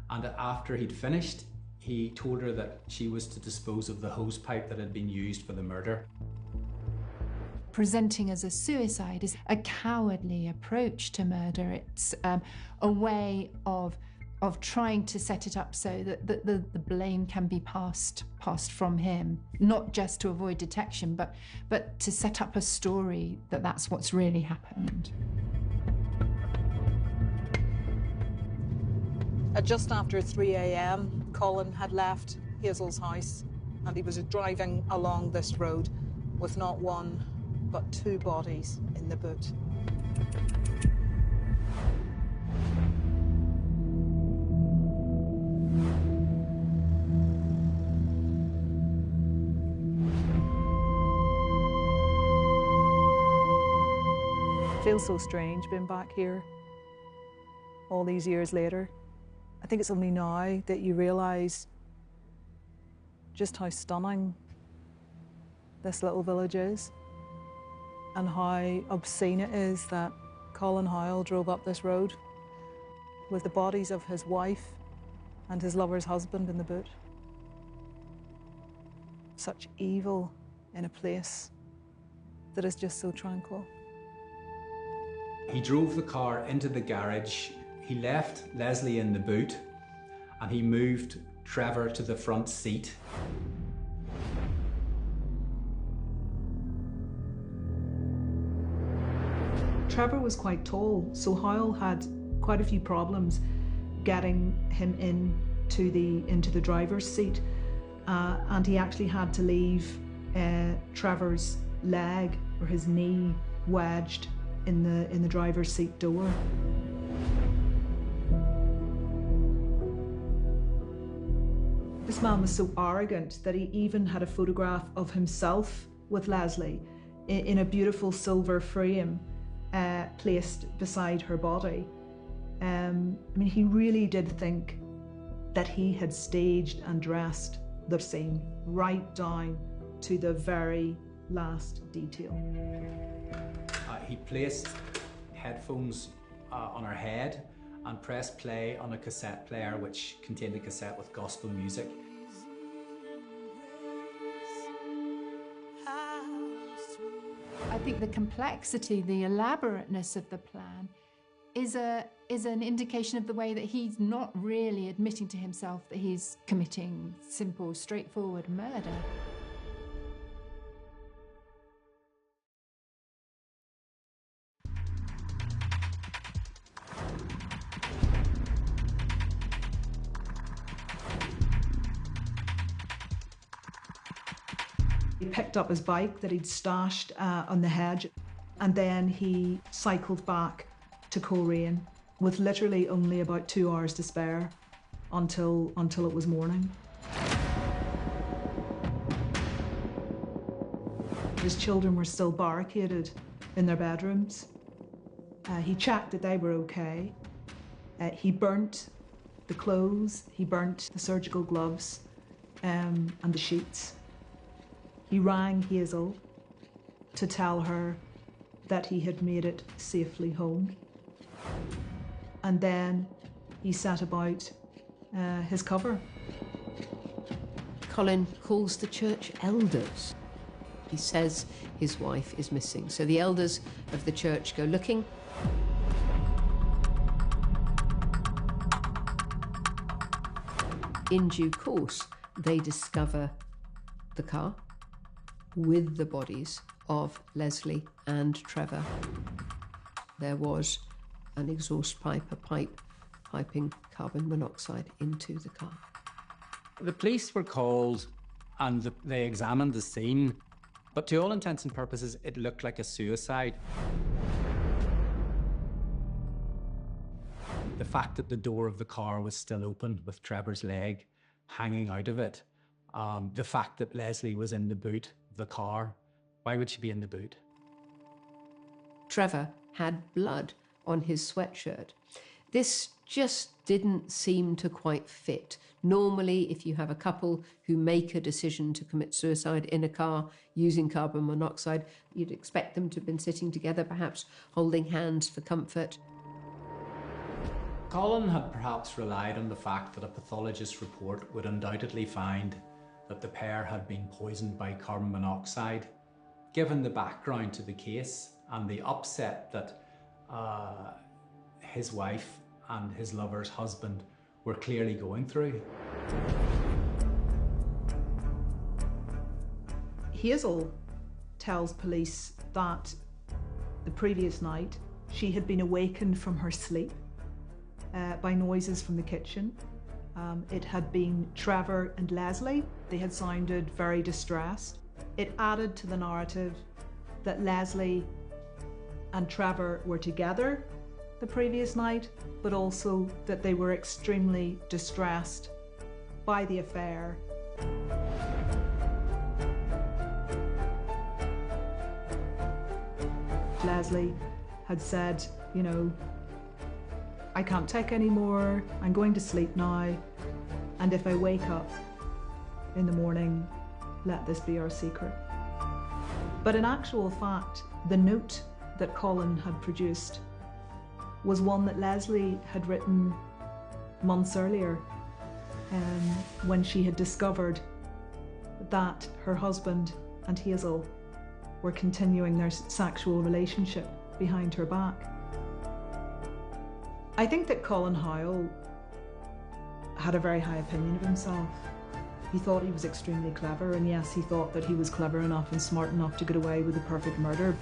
And after he'd finished, he told her that she was to dispose of the hose pipe that had been used for the murder. Presenting as a suicide is a cowardly approach to murder. It's a way of trying to set it up so that the blame can be passed from him, not just to avoid detection, but to set up a story that that's what's really happened. At just after 3 a.m, Colin had left Hazel's house and he was driving along this road with not one but two bodies in the boot. feels so strange being back here all these years later. I think it's only now that you realise just how stunning this little village is and how obscene it is that Colin Howell drove up this road with the bodies of his wife and his lover's husband in the boot. Such evil in a place that is just so tranquil. He drove the car into the garage, he left Leslie in the boot, and he moved Trevor to the front seat. Trevor was quite tall, so Howell had quite a few problems getting him into the driver's seat, and he actually had to leave Trevor's leg or his knee wedged in the driver's seat door. This man was so arrogant that he even had a photograph of himself with Leslie in a beautiful silver frame placed beside her body. I mean, he really did think that he had staged and dressed the scene right down to the very last detail. He placed headphones on her head and pressed play on a cassette player which contained a cassette with gospel music. I think the complexity, the elaborateness of the plan is an indication of the way that he's not really admitting to himself that he's committing simple, straightforward murder. He picked up his bike that he'd stashed on the hedge, and then he cycled back to Coleraine with literally only about 2 hours to spare until it was morning. His children were still barricaded in their bedrooms. He checked that they were okay. He burnt the clothes, he burnt the surgical gloves and the sheets. He rang Hazel to tell her that he had made it safely home. And then he set about his cover. Colin calls the church elders. He says his wife is missing. So the elders of the church go looking. In due course, they discover the car with the bodies of Leslie and Trevor. There was an exhaust pipe, a pipe piping carbon monoxide into the car. The police were called and they examined the scene, but to all intents and purposes, it looked like a suicide. The fact that the door of the car was still open with Trevor's leg hanging out of it, the fact that Leslie was in the boot of the car, why would she be in the boot? Trevor had blood on his sweatshirt. This just didn't seem to quite fit. Normally, if you have a couple who make a decision to commit suicide in a car using carbon monoxide, you'd expect them to have been sitting together, perhaps holding hands for comfort. Colin had perhaps relied on the fact that a pathologist's report would undoubtedly find that the pair had been poisoned by carbon monoxide. Given the background to the case and the upset that his wife and his lover's husband were clearly going through. Hazel tells police that the previous night she had been awakened from her sleep by noises from the kitchen. It had been Trevor and Leslie. They had sounded very distressed. It added to the narrative that Leslie and Trevor were together the previous night, but also that they were extremely distressed by the affair. Leslie had said, you know, I can't take any more, I'm going to sleep now, and if I wake up in the morning, let this be our secret. But in actual fact, the note that Colin had produced was one that Leslie had written months earlier, when she had discovered that her husband and Hazel were continuing their sexual relationship behind her back. I think that Colin Howell had a very high opinion of himself. He thought he was extremely clever, and yes, he thought that he was clever enough and smart enough to get away with a perfect murder.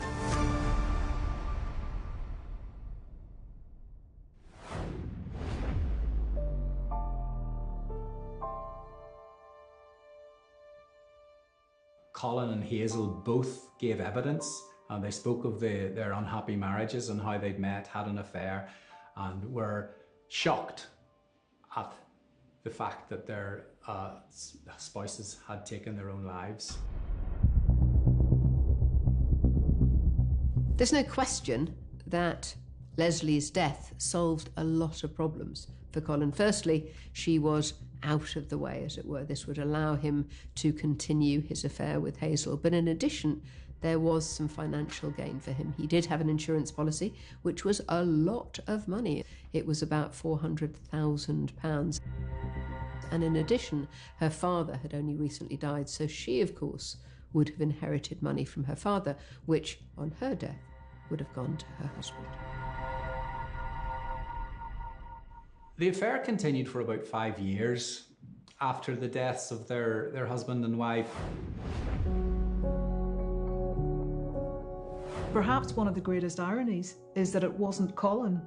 Colin and Hazel both gave evidence, and they spoke of their unhappy marriages and how they'd met, had an affair, and were shocked at the fact that their spouses had taken their own lives. There's no question that Leslie's death solved a lot of problems for Colin. Firstly, she was out of the way, as it were. This would allow him to continue his affair with Hazel. But in addition, there was some financial gain for him. He did have an insurance policy, which was a lot of money. It was about £400,000. And in addition, her father had only recently died, so she, of course, would have inherited money from her father, which, on her death, would have gone to her husband. The affair continued for about 5 years after the deaths of their husband and wife. Perhaps one of the greatest ironies is that it wasn't Colin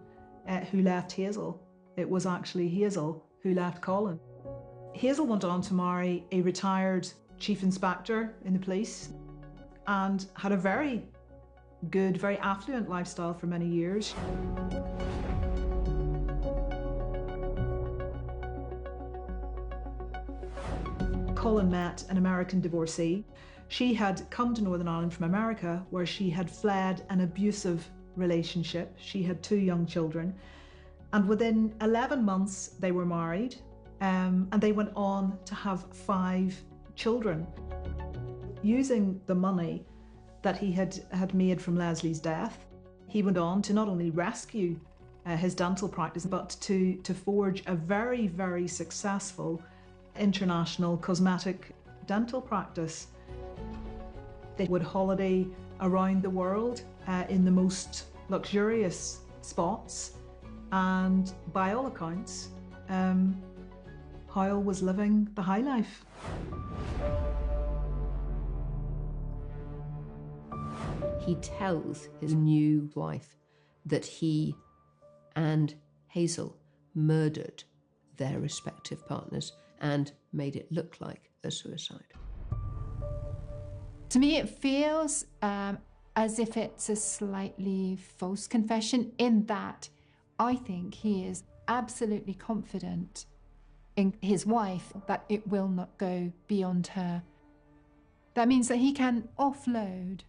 who left Hazel. It was actually Hazel who left Colin. Hazel went on to marry a retired chief inspector in the police and had a very good, very affluent lifestyle for many years. Colin met an American divorcee. She had come to Northern Ireland from America, where she had fled an abusive relationship. She had 2 young children, and within 11 months they were married, and they went on to have 5 children. Using the money that he had made from Leslie's death, he went on to not only rescue his dental practice, but to forge a very, very successful international cosmetic dental practice. They would holiday around the world in the most luxurious spots, and by all accounts, Howell was living the high life. He tells his new wife that he and Hazel murdered their respective partners and made it look like a suicide. To me, it feels as if it's a slightly false confession, in that I think he is absolutely confident in his wife that it will not go beyond her. That means that he can offload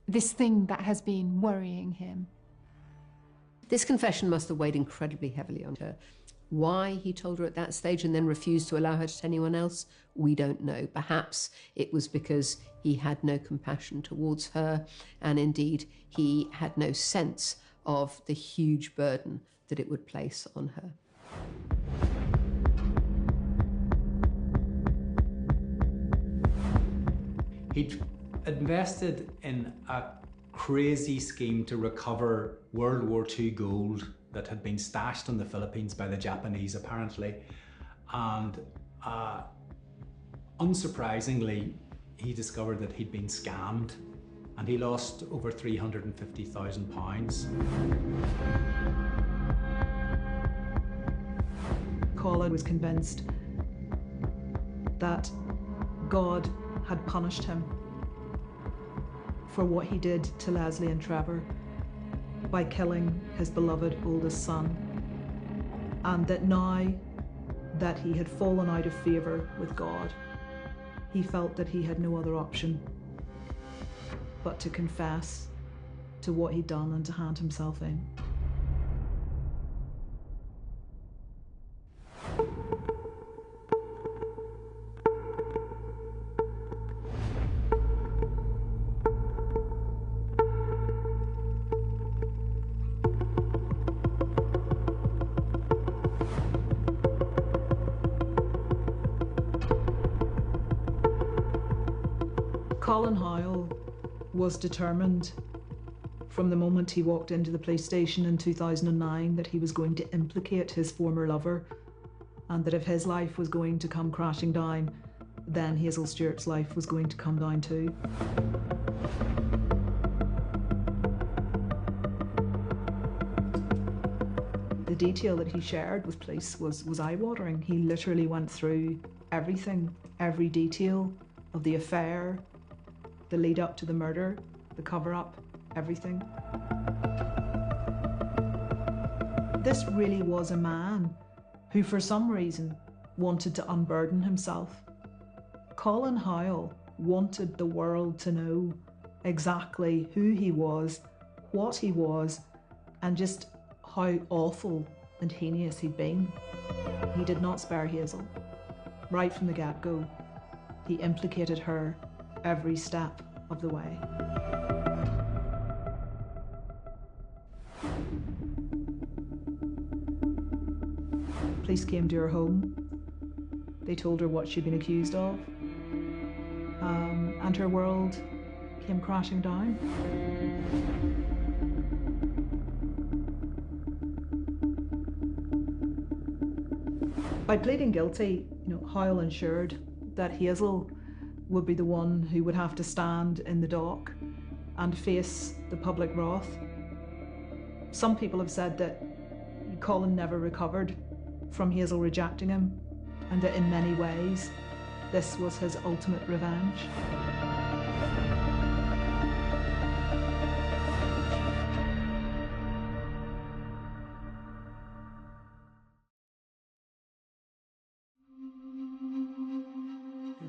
this thing that has been worrying him. This confession must have weighed incredibly heavily on her. Why he told her at that stage and then refused to allow her to tell anyone else, we don't know. Perhaps it was because he had no compassion towards her, and indeed he had no sense of the huge burden that it would place on her. He'd invested in a crazy scheme to recover World War II gold that had been stashed in the Philippines by the Japanese, apparently. And unsurprisingly, he discovered that he'd been scammed, and he lost over £350,000. Colin was convinced that God had punished him for what he did to Leslie and Trevor by killing his beloved oldest son, and that now that he had fallen out of favour with God, he felt that he had no other option but to confess to what he'd done and to hand himself in. Colin Howell was determined from the moment he walked into the police station in 2009 that he was going to implicate his former lover, and that if his life was going to come crashing down, then Hazel Stewart's life was going to come down too. The detail that he shared with police was eye-watering. He literally went through everything, every detail of the affair, the lead up to the murder, the cover-up, everything. This really was a man who, for some reason, wanted to unburden himself. Colin Howell wanted the world to know exactly who he was, what he was, and just how awful and heinous he'd been. He did not spare Hazel. Right from the get-go, he implicated her every step of the way. Police came to her home. They told her what she'd been accused of, and her world came crashing down. By pleading guilty, Howell ensured that Hazel would be the one who would have to stand in the dock and face the public wrath. Some people have said that Colin never recovered from Hazel rejecting him, and that in many ways this was his ultimate revenge.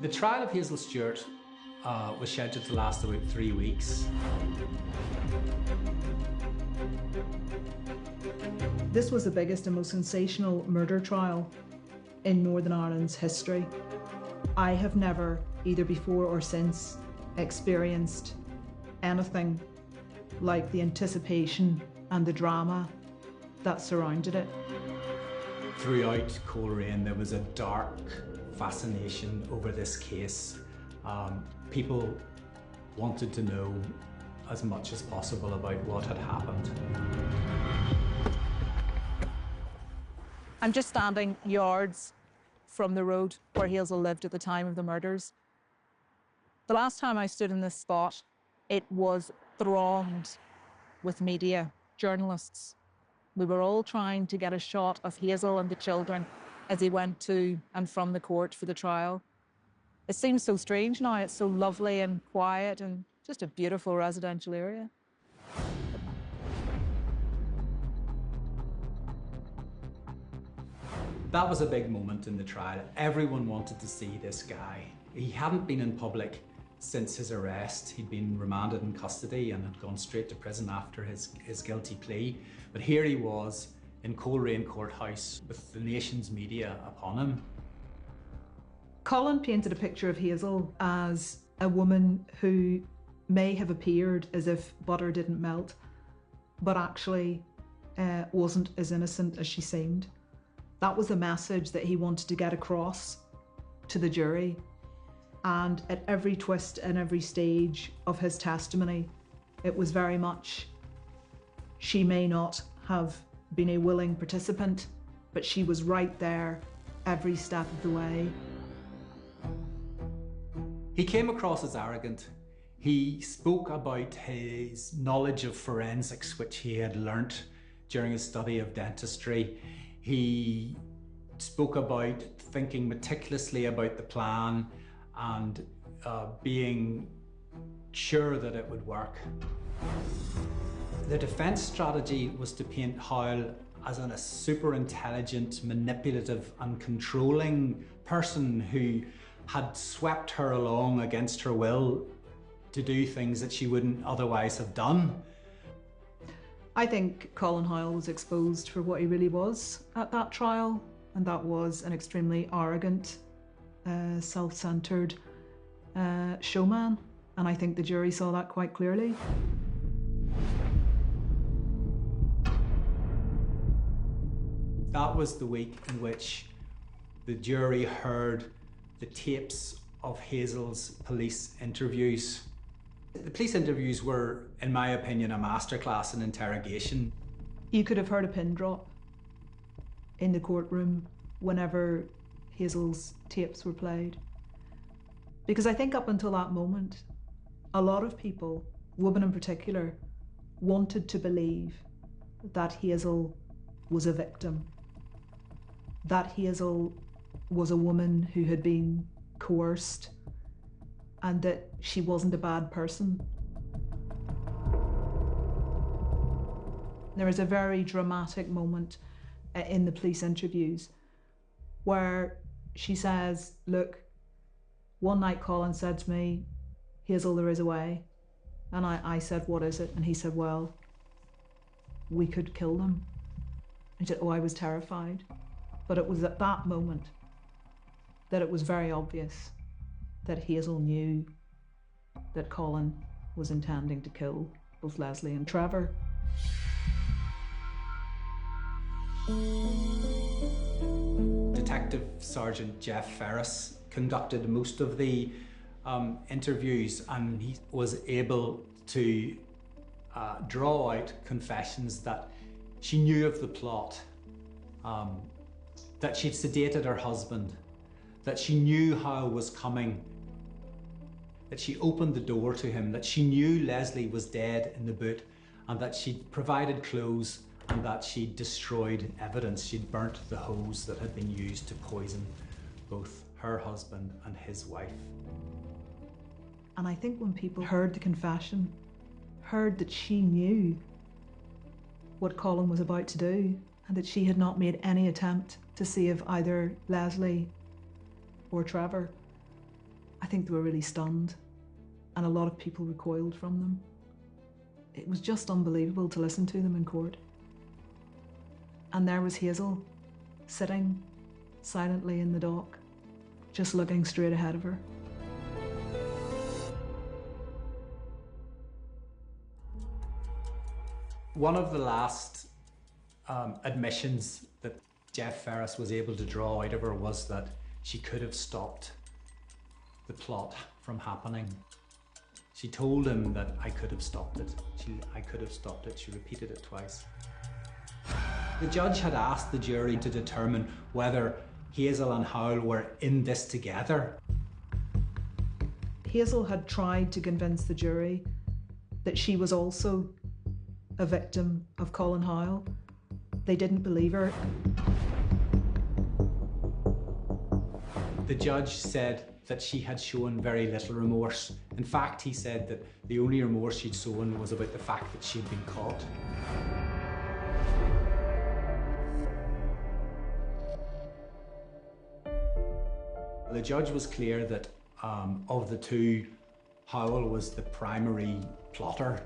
The trial of Hazel Stewart was scheduled to last about 3 weeks. This was the biggest and most sensational murder trial in Northern Ireland's history. I have never, either before or since, experienced anything like the anticipation and the drama that surrounded it. Throughout Coleraine, there was a dark fascination over this case. People wanted to know as much as possible about what had happened. I'm just standing yards from the road where Hazel lived at the time of the murders. The last time I stood in this spot, it was thronged with media, journalists. We were all trying to get a shot of Hazel and the children as he went to and from the court for the trial. It seems so strange now. It's so lovely and quiet and just a beautiful residential area. That was a big moment in the trial. Everyone wanted to see this guy. He hadn't been in public since his arrest. He'd been remanded in custody and had gone straight to prison after his guilty plea. But here he was in Coleraine Courthouse with the nation's media upon him. Colin painted a picture of Hazel as a woman who may have appeared as if butter didn't melt, but actually wasn't as innocent as she seemed. That was the message that he wanted to get across to the jury. And at every twist and every stage of his testimony, it was very much, she may not have been a willing participant, but she was right there every step of the way. He came across as arrogant. He spoke about his knowledge of forensics, which he had learnt during his study of dentistry. He spoke about thinking meticulously about the plan and being sure that it would work. The defence strategy was to paint Howell as a super intelligent, manipulative and controlling person who had swept her along against her will to do things that she wouldn't otherwise have done. I think Colin Howell was exposed for what he really was at that trial, and that was an extremely arrogant, self-centered showman, and I think the jury saw that quite clearly. That was the week in which the jury heard the tapes of Hazel's police interviews. The police interviews were, in my opinion, a masterclass in interrogation. You could have heard a pin drop in the courtroom whenever Hazel's tapes were played. Because I think up until that moment, a lot of people, women in particular, wanted to believe that Hazel was a victim, that Hazel was a woman who had been coerced, and that she wasn't a bad person. There was a very dramatic moment in the police interviews where she says, look, one night Colin said to me, Hazel, there is a way. And I said, what is it? And he said, well, we could kill them. And she said, oh, I was terrified. But it was at that moment that it was very obvious that Hazel knew that Colin was intending to kill both Leslie and Trevor. Detective Sergeant Jeff Ferris conducted most of the interviews, and he was able to draw out confessions that she knew of the plot, that she'd sedated her husband, that she knew Howell was coming, that she opened the door to him, that she knew Leslie was dead in the boot, and that she'd provided clothes, and that she'd destroyed evidence. She'd burnt the hose that had been used to poison both her husband and his wife. And I think when people heard the confession, heard that she knew what Colin was about to do, and that she had not made any attempt to save either Leslie or Trevor, I think they were really stunned, and a lot of people recoiled from them. It was just unbelievable to listen to them in court. And there was Hazel, sitting silently in the dock, just looking straight ahead of her. One of the last admissions that Jeff Ferris was able to draw out of her was that she could have stopped the plot from happening. She told him that I could have stopped it. I could have stopped it. She repeated it twice. The judge had asked the jury to determine whether Hazel and Howell were in this together. Hazel had tried to convince the jury that she was also a victim of Colin Howell. They didn't believe her. The judge said that she had shown very little remorse. In fact, he said that the only remorse she'd shown was about the fact that she'd been caught. The judge was clear that of the two, Howell was the primary plotter.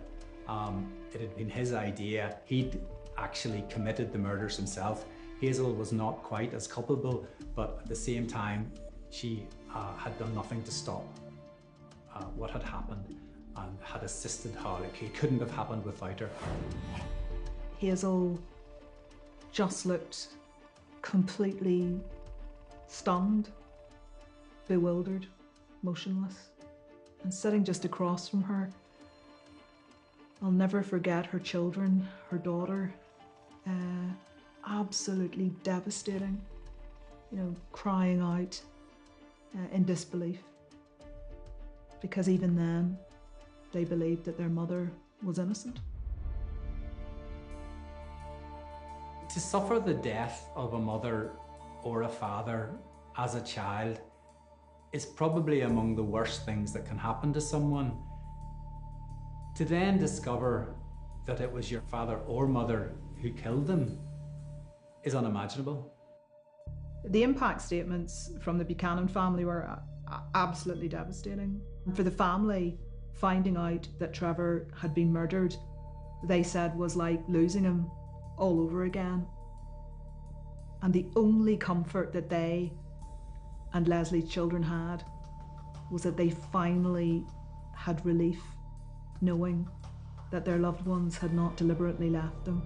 It had been his idea. He'd actually committed the murders himself. Hazel was not quite as culpable, but at the same time, she had done nothing to stop what had happened and had assisted Howell. It couldn't have happened without her. Hazel just looked completely stunned, bewildered, motionless, and sitting just across from her. I'll never forget her children, her daughter, absolutely devastating, crying out in disbelief, because even then they believed that their mother was innocent. To suffer the death of a mother or a father as a child is probably among the worst things that can happen to someone. To then discover that it was your father or mother who killed them is unimaginable. The impact statements from the Buchanan family were absolutely devastating. And for the family, finding out that Trevor had been murdered they said was like losing him all over again. And the only comfort that they and Leslie's children had was that they finally had relief, knowing that their loved ones had not deliberately left them.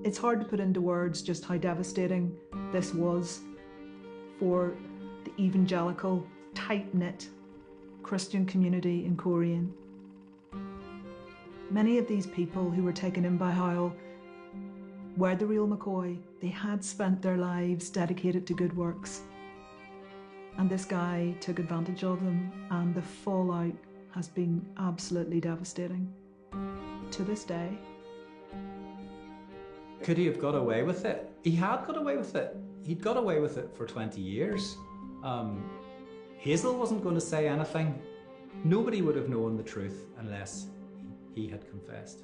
It's hard to put into words just how devastating this was for the evangelical, tight-knit Christian community in Coleraine. Many of these people who were taken in by Howell were the real McCoy. They had spent their lives dedicated to good works. And this guy took advantage of them, and the fallout has been absolutely devastating to this day. Could he have got away with it? He had got away with it. He'd got away with it for 20 years. Hazel wasn't going to say anything. Nobody would have known the truth unless he had confessed.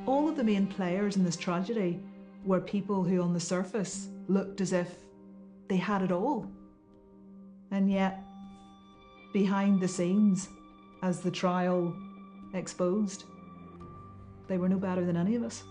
All of the main players in this tragedy were people who on the surface looked as if they had it all. And yet, behind the scenes, as the trial exposed, they were no better than any of us.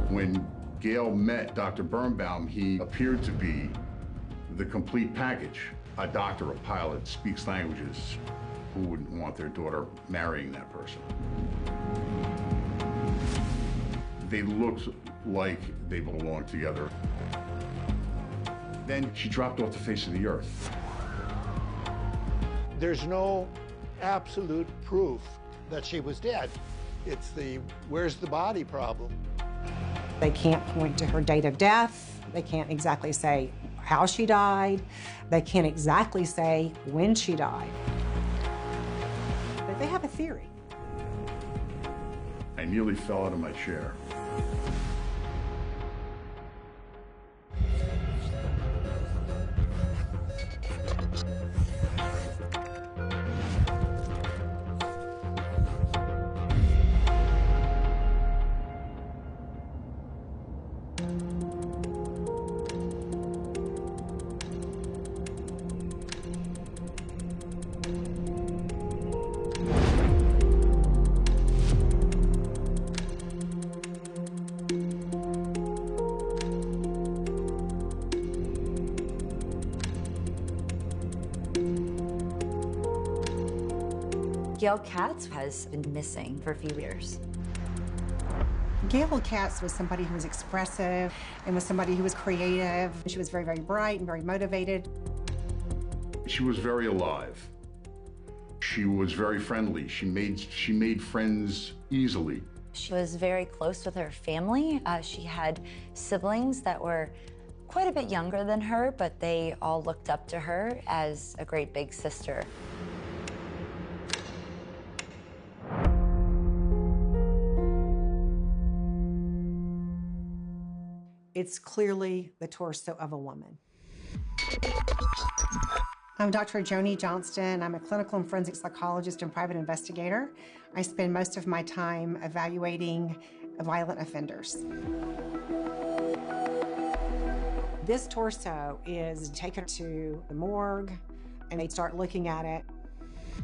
When Gail met Dr. Birnbaum, he appeared to be the complete package. A doctor, a pilot, speaks languages. Who wouldn't want their daughter marrying that person? They looked like they belonged together. Then she dropped off the face of the earth. There's no absolute proof that she was dead. It's the where's the body problem. They can't point to her date of death. They can't exactly say how she died. They can't exactly say when she died. But they have a theory. I nearly fell out of my chair. Gail Katz has been missing for a few years. Gail Katz was somebody who was expressive and was somebody who was creative. She was very, very bright and very motivated. She was very alive. She was very friendly. She made friends easily. She was very close with her family. She had siblings that were quite a bit younger than her, but they all looked up to her as a great big sister. It's clearly the torso of a woman. I'm Dr. Joni Johnston. I'm a clinical and forensic psychologist and private investigator. I spend most of my time evaluating violent offenders. This torso is taken to the morgue, and they start looking at it.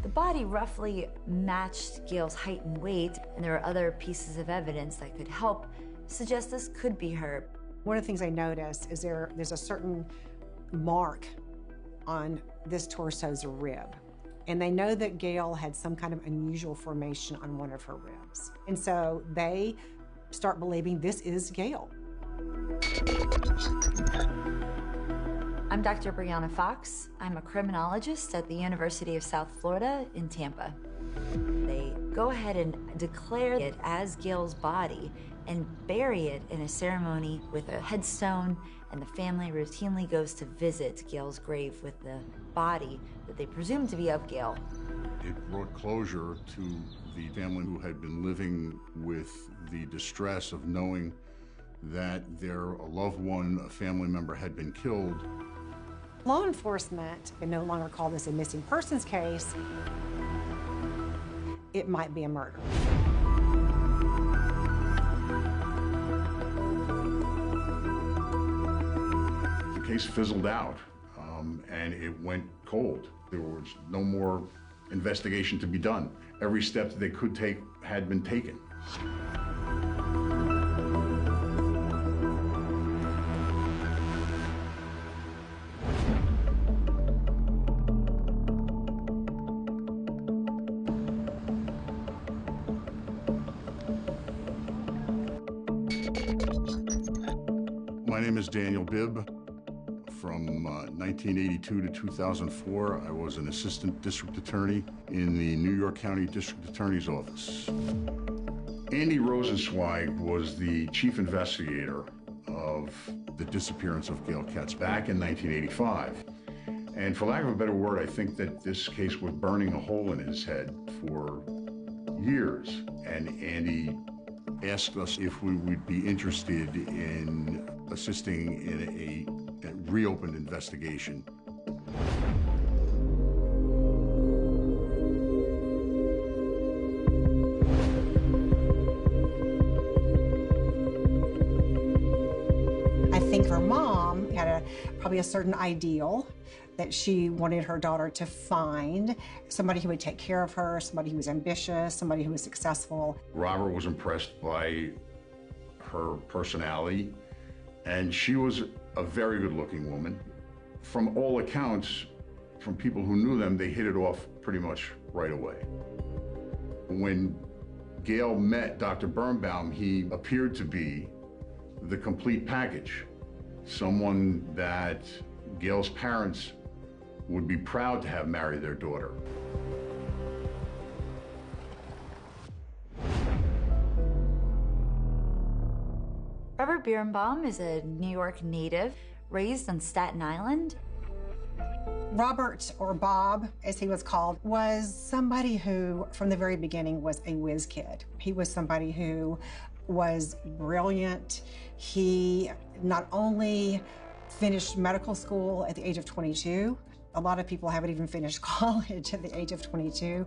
The body roughly matched Gail's height and weight, and there are other pieces of evidence that could help suggest this could be her. One of the things I noticed is there's a certain mark on this torso's rib. And they know that Gail had some kind of unusual formation on one of her ribs. And so they start believing this is Gail. I'm Dr. Brianna Fox. I'm a criminologist at the University of South Florida in Tampa. They go ahead and declare it as Gail's body and bury it in a ceremony with a headstone, and the family routinely goes to visit Gail's grave with the body that they presume to be of Gail. It brought closure to the family who had been living with the distress of knowing that their loved one, a family member, had been killed. Law enforcement can no longer call this a missing persons case. It might be a murder. The case fizzled out, and it went cold. There was no more investigation to be done. Every step that they could take had been taken. My name is Daniel Bibb. From 1982 to 2004, I was an assistant district attorney in the New York County District Attorney's Office. Andy Rosenzweig was the chief investigator of the disappearance of Gail Katz back in 1985. And for lack of a better word, I think that this case was burning a hole in his head for years. And Andy asked us if we would be interested in assisting in a reopened investigation. I think her mom had probably a certain ideal that she wanted her daughter to find, somebody who would take care of her, somebody who was ambitious, somebody who was successful. Robert was impressed by her personality, and she was a very good-looking woman. From all accounts, from people who knew them, they hit it off pretty much right away. When Gail met Dr. Birnbaum, he appeared to be the complete package, someone that Gail's parents would be proud to have marry their daughter. Robert Birnbaum is a New York native, raised on Staten Island. Robert, or Bob, as he was called, was somebody who, from the very beginning, was a whiz kid. He was somebody who was brilliant. He not only finished medical school at the age of 22, a lot of people haven't even finished college at the age of 22.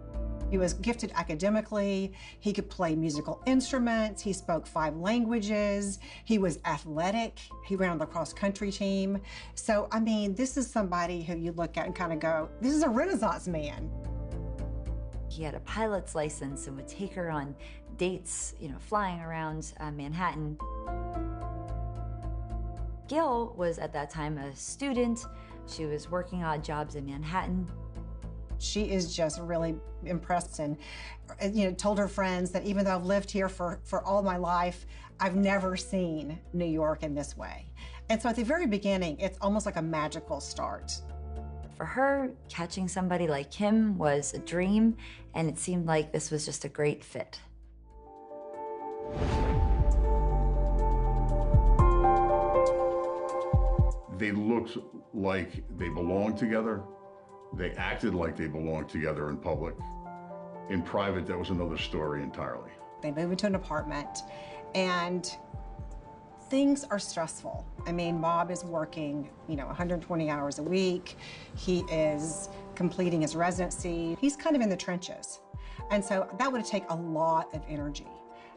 He was gifted academically. He could play musical instruments. He spoke 5 languages. He was athletic. He ran on the cross-country team. So, I mean, this is somebody who you look at and kind of go, this is a Renaissance man. He had a pilot's license and would take her on dates, flying around Manhattan. Gail was at that time a student. She was working odd jobs in Manhattan. She is just really impressed and, told her friends that even though I've lived here for all my life, I've never seen New York in this way. And so at the very beginning, it's almost like a magical start. For her, catching somebody like him was a dream, and it seemed like this was just a great fit. They looked like they belonged together. They acted like they belonged together in public. In private, that was another story entirely. They move into an apartment, and things are stressful. I mean, Bob is working, 120 hours a week. He is completing his residency. He's kind of in the trenches. And so that would take a lot of energy.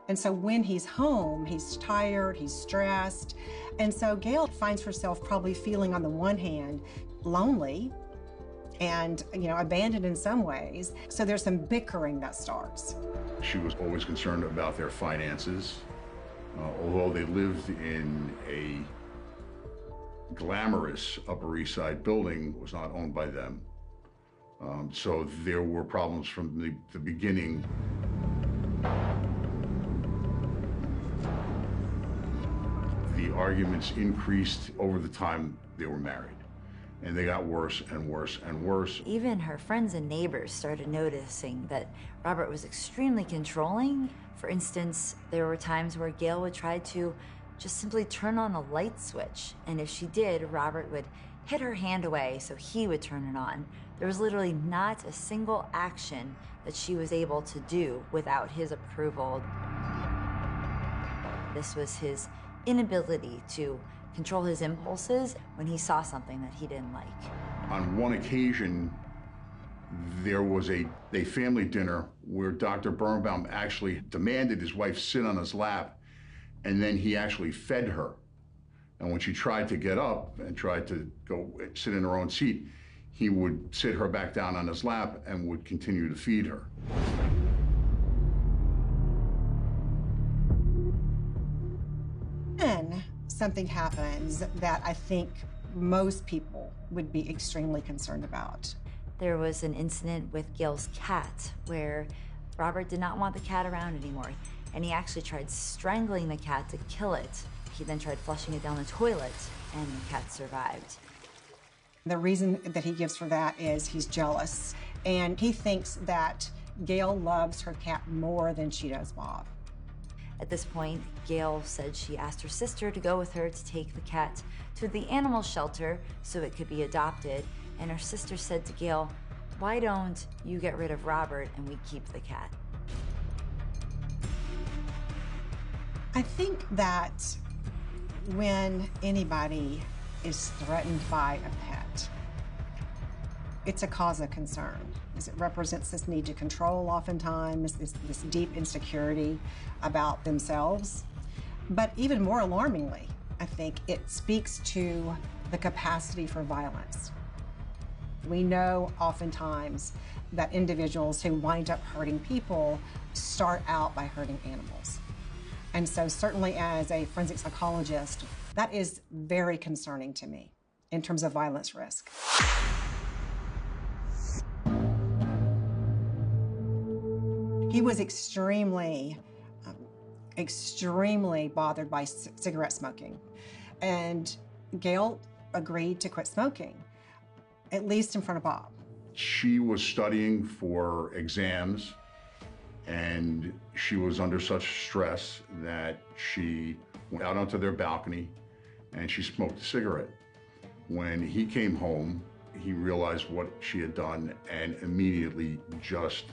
And so when he's home, he's tired, he's stressed. And so Gail finds herself probably feeling, on the one hand, lonely and, abandoned in some ways. So there's some bickering that starts. She was always concerned about their finances. Although they lived in a glamorous Upper East Side building, it was not owned by them. So there were problems from the beginning. The arguments increased over the time they were married, and they got worse and worse and worse. Even her friends and neighbors started noticing that Robert was extremely controlling. For instance, there were times where Gail would try to just simply turn on a light switch, and if she did, Robert would hit her hand away so he would turn it on. There was literally not a single action that she was able to do without his approval. This was his inability to control his impulses when he saw something that he didn't like. On one occasion, there was a family dinner where Dr. Birnbaum actually demanded his wife sit on his lap, and then he actually fed her. And when she tried to get up and tried to go sit in her own seat, he would sit her back down on his lap and would continue to feed her. Then something happens that I think most people would be extremely concerned about. There was an incident with Gail's cat where Robert did not want the cat around anymore, and he actually tried strangling the cat to kill it. He then tried flushing it down the toilet, and the cat survived. The reason that he gives for that is he's jealous, and he thinks that Gail loves her cat more than she does Bob. At this point, Gail said she asked her sister to go with her to take the cat to the animal shelter so it could be adopted, and her sister said to Gail, "Why don't you get rid of Robert and we keep the cat?" I think that when anybody is threatened by a pet, it's a cause of concern, because it represents this need to control oftentimes, this deep insecurity about themselves. But even more alarmingly, I think it speaks to the capacity for violence. We know oftentimes that individuals who wind up hurting people start out by hurting animals. And so certainly as a forensic psychologist, that is very concerning to me in terms of violence risk. He was extremely bothered by cigarette smoking. And Gail agreed to quit smoking, at least in front of Bob. She was studying for exams, and she was under such stress that she went out onto their balcony and she smoked a cigarette. When he came home, he realized what she had done and immediately just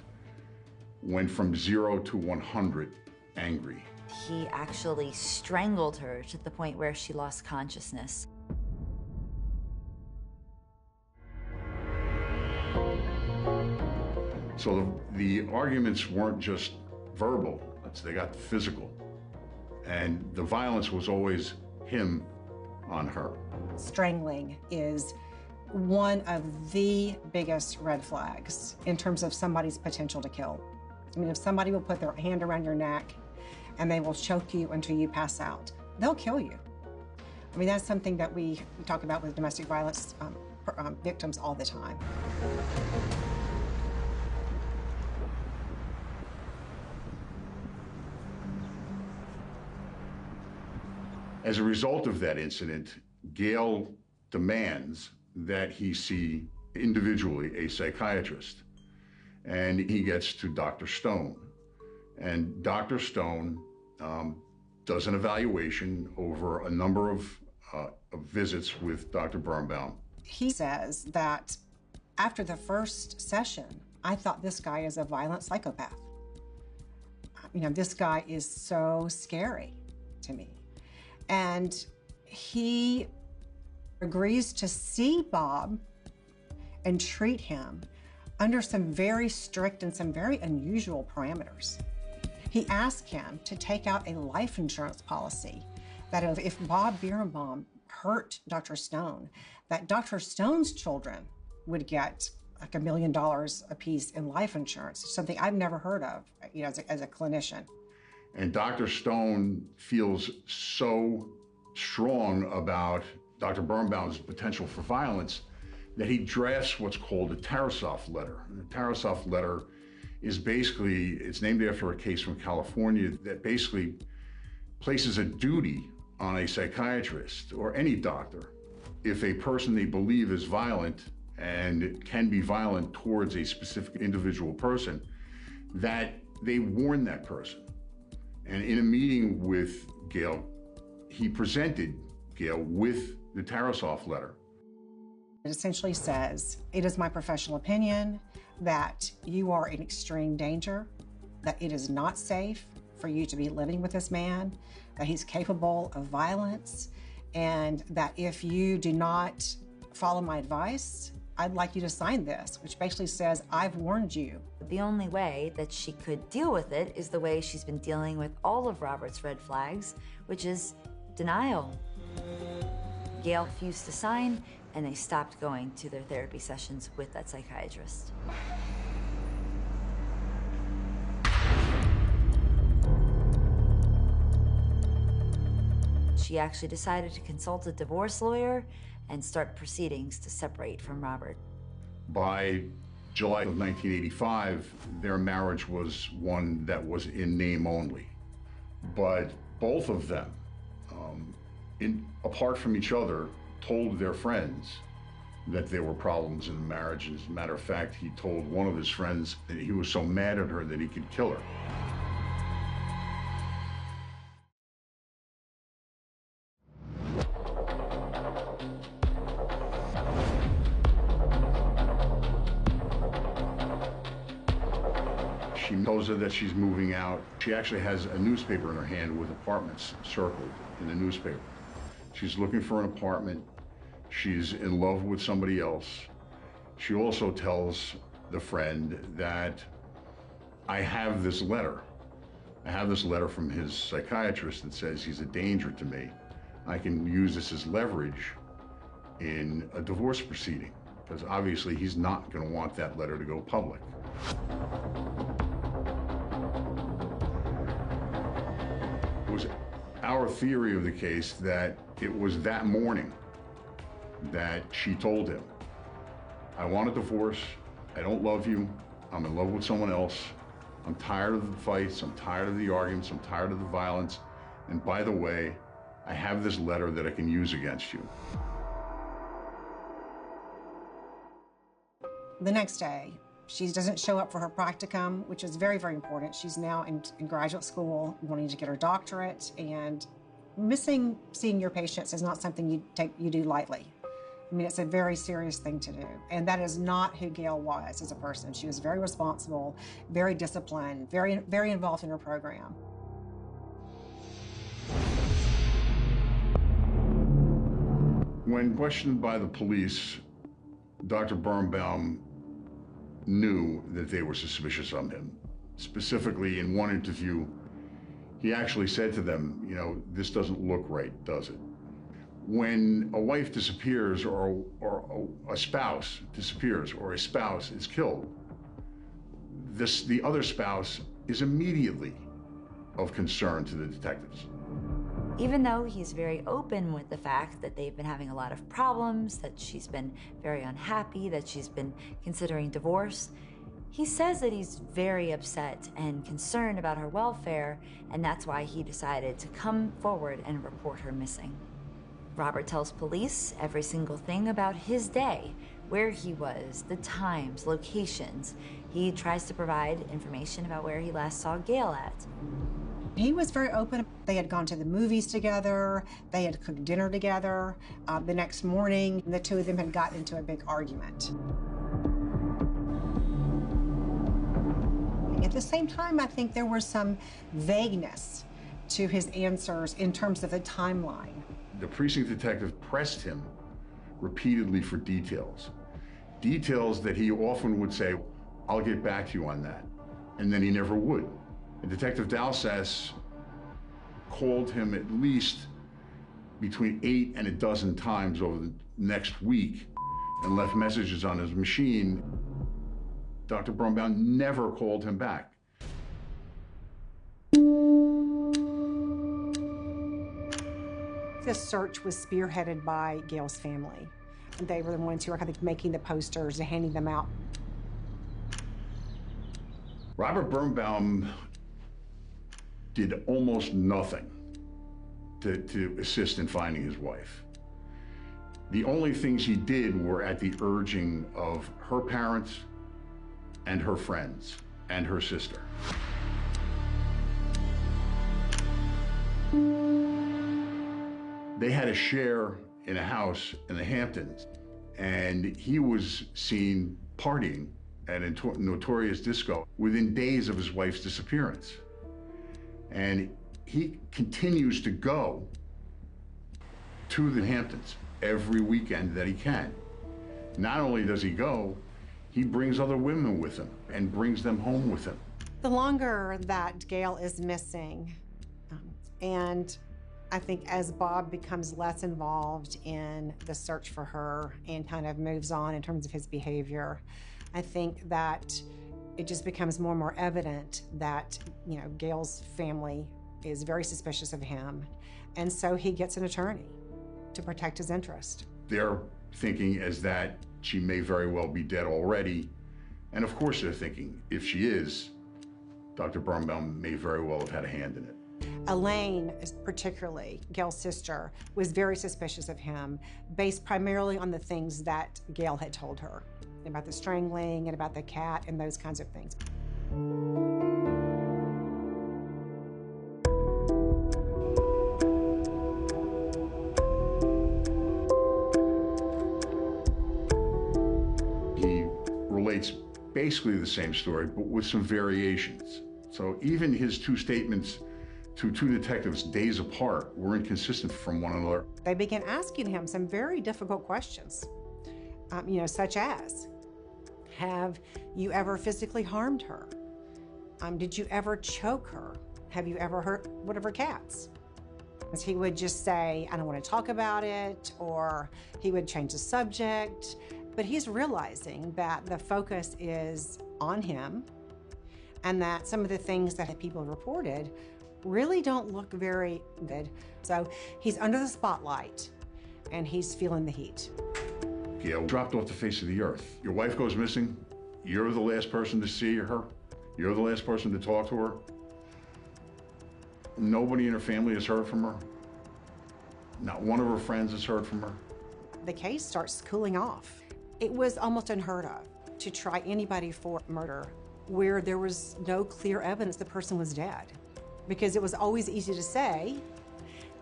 went from 0 to 100 angry. He actually strangled her to the point where she lost consciousness. So the arguments weren't just verbal, they got physical. And the violence was always him on her. Strangling is one of the biggest red flags in terms of somebody's potential to kill. I mean, if somebody will put their hand around your neck and they will choke you until you pass out, they'll kill you. I mean, that's something that we talk about with domestic violence victims all the time. As a result of that incident, Gail demands that he see individually a psychiatrist. And he gets to Dr. Stone. And Dr. Stone does an evaluation over a number of visits with Dr. Birnbaum. He says that after the first session, I thought this guy is a violent psychopath. You know, this guy is so scary to me. And he agrees to see Bob and treat him under some very strict and some very unusual parameters. He asked him to take out a life insurance policy that if Bob Birnbaum hurt Dr. Stone, that Dr. Stone's children would get like $1 million apiece in life insurance, something I've never heard of, you know, as a clinician. And Dr. Stone feels so strong about Dr. Birnbaum's potential for violence that he drafts what's called a Tarasov letter. And the Tarasov letter is basically, it's named after a case from California that basically places a duty on a psychiatrist or any doctor if a person they believe is violent and can be violent towards a specific individual person, that they warn that person. And in a meeting with Gail, he presented Gail with the Tarasoff letter. It essentially says, it is my professional opinion that you are in extreme danger, that it is not safe for you to be living with this man, that he's capable of violence, and that if you do not follow my advice, I'd like you to sign this, which basically says, I've warned you. The only way that she could deal with it is the way she's been dealing with all of Robert's red flags, which is denial. Gail refused to sign, and they stopped going to their therapy sessions with that psychiatrist. She actually decided to consult a divorce lawyer and start proceedings to separate from Robert. By July of 1985, their marriage was one that was in name only. But both of them, apart from each other, told their friends that there were problems in the marriage. As a matter of fact, he told one of his friends that he was so mad at her that he could kill her. She tells her that she's moving out. She actually has a newspaper in her hand with apartments circled in the newspaper. She's looking for an apartment. She's in love with somebody else. She also tells the friend that I have this letter. I have this letter from his psychiatrist that says he's a danger to me. I can use this as leverage in a divorce proceeding, because obviously he's not going to want that letter to go public. It was our theory of the case that it was that morning that she told him, I want a divorce, I don't love you, I'm in love with someone else, I'm tired of the fights, I'm tired of the arguments, I'm tired of the violence, and by the way, I have this letter that I can use against you. The next day, she doesn't show up for her practicum, which is very, very important. She's now in graduate school, wanting to get her doctorate, and missing seeing your patients is not something you do lightly. I mean, it's a very serious thing to do. And that is not who Gail was as a person. She was very responsible, very disciplined, very, very involved in her program. When questioned by the police, Dr. Birnbaum knew that they were suspicious of him. Specifically, in one interview, he actually said to them, you know, this doesn't look right, does it? When a wife disappears or a spouse disappears or a spouse is killed, the other spouse is immediately of concern to the detectives. Even though he's very open with the fact that they've been having a lot of problems, that she's been very unhappy, that she's been considering divorce, he says that he's very upset and concerned about her welfare, and that's why he decided to come forward and report her missing. Robert tells police every single thing about his day, where he was, the times, locations. He tries to provide information about where he last saw Gail at. He was very open. They had gone to the movies together. They had cooked dinner together. The next morning, the two of them had gotten into a big argument. At the same time, I think there was some vagueness to his answers in terms of the timeline. The precinct detective pressed him repeatedly for details. Details that he often would say, I'll get back to you on that. And then he never would. And Detective Dalsas called him at least between 8 and a dozen times over the next week and left messages on his machine. Dr. Birnbaum never called him back. This search was spearheaded by Gail's family. They were the ones who were kind of making the posters and handing them out. Robert Birnbaum did almost nothing to assist in finding his wife. The only things he did were at the urging of her parents and her friends and her sister. They had a share in a house in the Hamptons, and he was seen partying at a notorious disco within days of his wife's disappearance. And he continues to go to the Hamptons every weekend that he can. Not only does he go, he brings other women with him and brings them home with him. The longer that Gail is missing, and I think as Bob becomes less involved in the search for her and kind of moves on in terms of his behavior, I think that it just becomes more and more evident that, you know, Gail's family is very suspicious of him. And so he gets an attorney to protect his interest. They're thinking as that she may very well be dead already. And of course they're thinking, if she is, Dr. Birnbaum may very well have had a hand in it. Elaine, particularly, Gail's sister, was very suspicious of him, based primarily on the things that Gail had told her about the strangling and about the cat and those kinds of things. He relates basically the same story, but with some variations. So even his two statements to two detectives days apart were inconsistent from one another. They began asking him some very difficult questions, you know, such as, have you ever physically harmed her? Did you ever choke her? Have you ever hurt one of her cats? He would just say, I don't want to talk about it, or he would change the subject. But he's realizing that the focus is on him and that some of the things that people reported really don't look very good. So he's under the spotlight and he's feeling the heat. Gail dropped off the face of the earth. Your wife goes missing. You're the last person to see her. You're the last person to talk to her. Nobody in her family has heard from her. Not one of her friends has heard from her. The case starts cooling off. It was almost unheard of to try anybody for murder where there was no clear evidence the person was dead. Because it was always easy to say,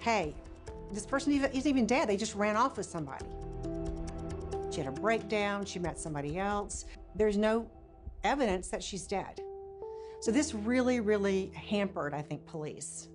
hey, this person isn't even dead, they just ran off with somebody. She had a breakdown, she met somebody else. There's no evidence that she's dead. So this really, really hampered, I think, police.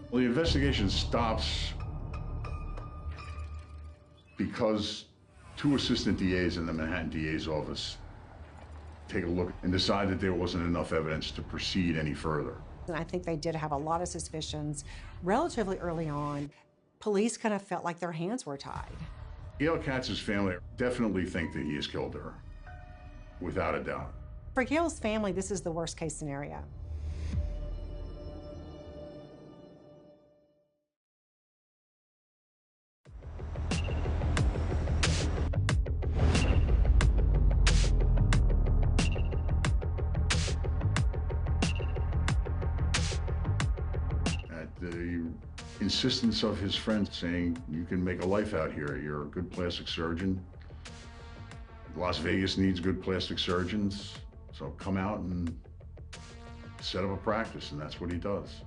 Well, the investigation stops because two assistant DAs in the Manhattan DA's office take a look and decide that there wasn't enough evidence to proceed any further. And I think they did have a lot of suspicions relatively early on. Police kind of felt like their hands were tied. Gail Katz's family definitely think that he has killed her, without a doubt. For Gail's family, this is the worst case scenario. The insistence of his friends saying, you can make a life out here. You're a good plastic surgeon. Las Vegas needs good plastic surgeons. So come out and set up a practice, and that's what he does.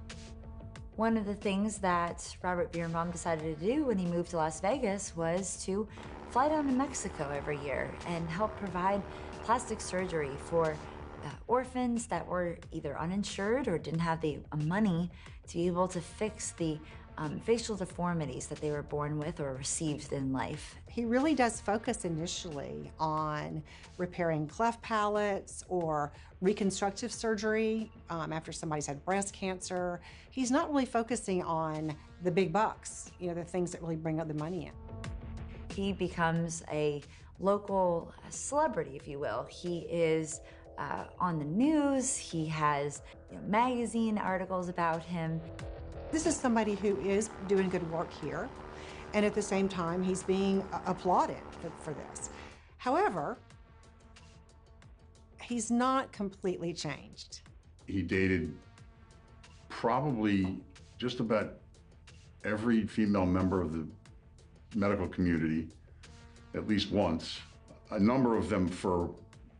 One of the things that Robert Birnbaum decided to do when he moved to Las Vegas was to fly down to Mexico every year and help provide plastic surgery for orphans that were either uninsured or didn't have the money to be able to fix the facial deformities that they were born with or received in life. He really does focus initially on repairing cleft palates or reconstructive surgery after somebody's had breast cancer. He's not really focusing on the big bucks, you know, the things that really bring up the money in. He becomes a local celebrity, if you will. He is on the news. He has magazine articles about him. This is somebody who is doing good work here, and at the same time, he's being applauded for this. However, he's not completely changed. He dated probably just about every female member of the medical community at least once, a number of them for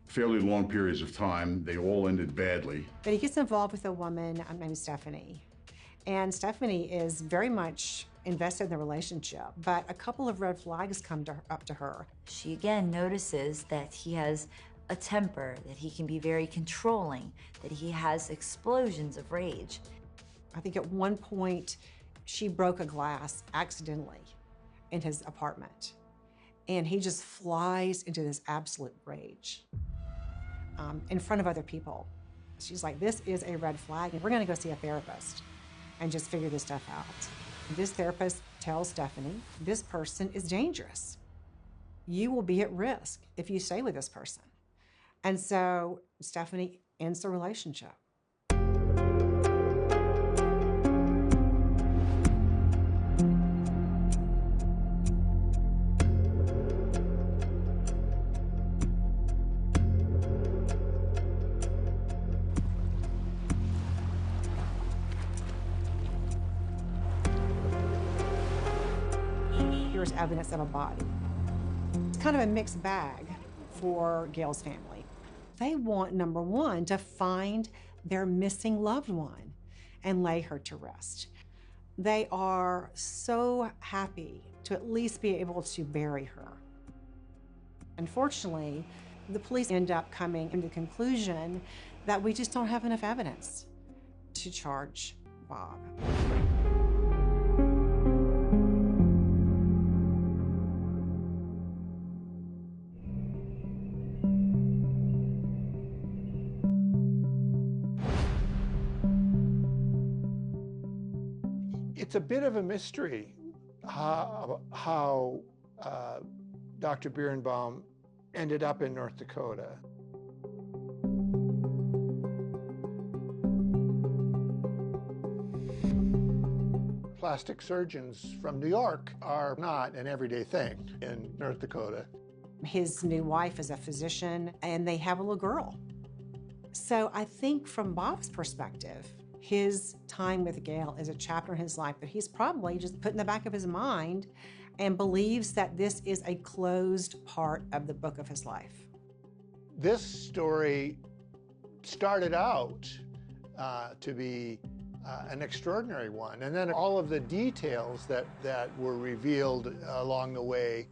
fairly long periods of time. They all ended badly. But he gets involved with a woman named Stephanie. And Stephanie is very much invested in the relationship, but a couple of red flags come up to her. She again notices that he has a temper, that he can be very controlling, that he has explosions of rage. I think at one point she broke a glass accidentally in his apartment, and he just flies into this absolute rage in front of other people. She's like, this is a red flag, and we're gonna go see a therapist and just figure this stuff out. This therapist tells Stephanie, this person is dangerous. You will be at risk if you stay with this person. And so Stephanie ends the relationship. Here's evidence of a body. It's kind of a mixed bag for Gail's family. They want, number one, to find their missing loved one and lay her to rest. They are so happy to at least be able to bury her. Unfortunately, the police end up coming to the conclusion that we just don't have enough evidence to charge Bob. It's a bit of a mystery how Dr. Birnbaum ended up in North Dakota. Plastic surgeons from New York are not an everyday thing in North Dakota. His new wife is a physician, and they have a little girl. So I think from Bob's perspective, his time with Gail is a chapter in his life that he's probably just put in the back of his mind and believes that this is a closed part of the book of his life. This story started out to be an extraordinary one, and then all of the details that were revealed along the way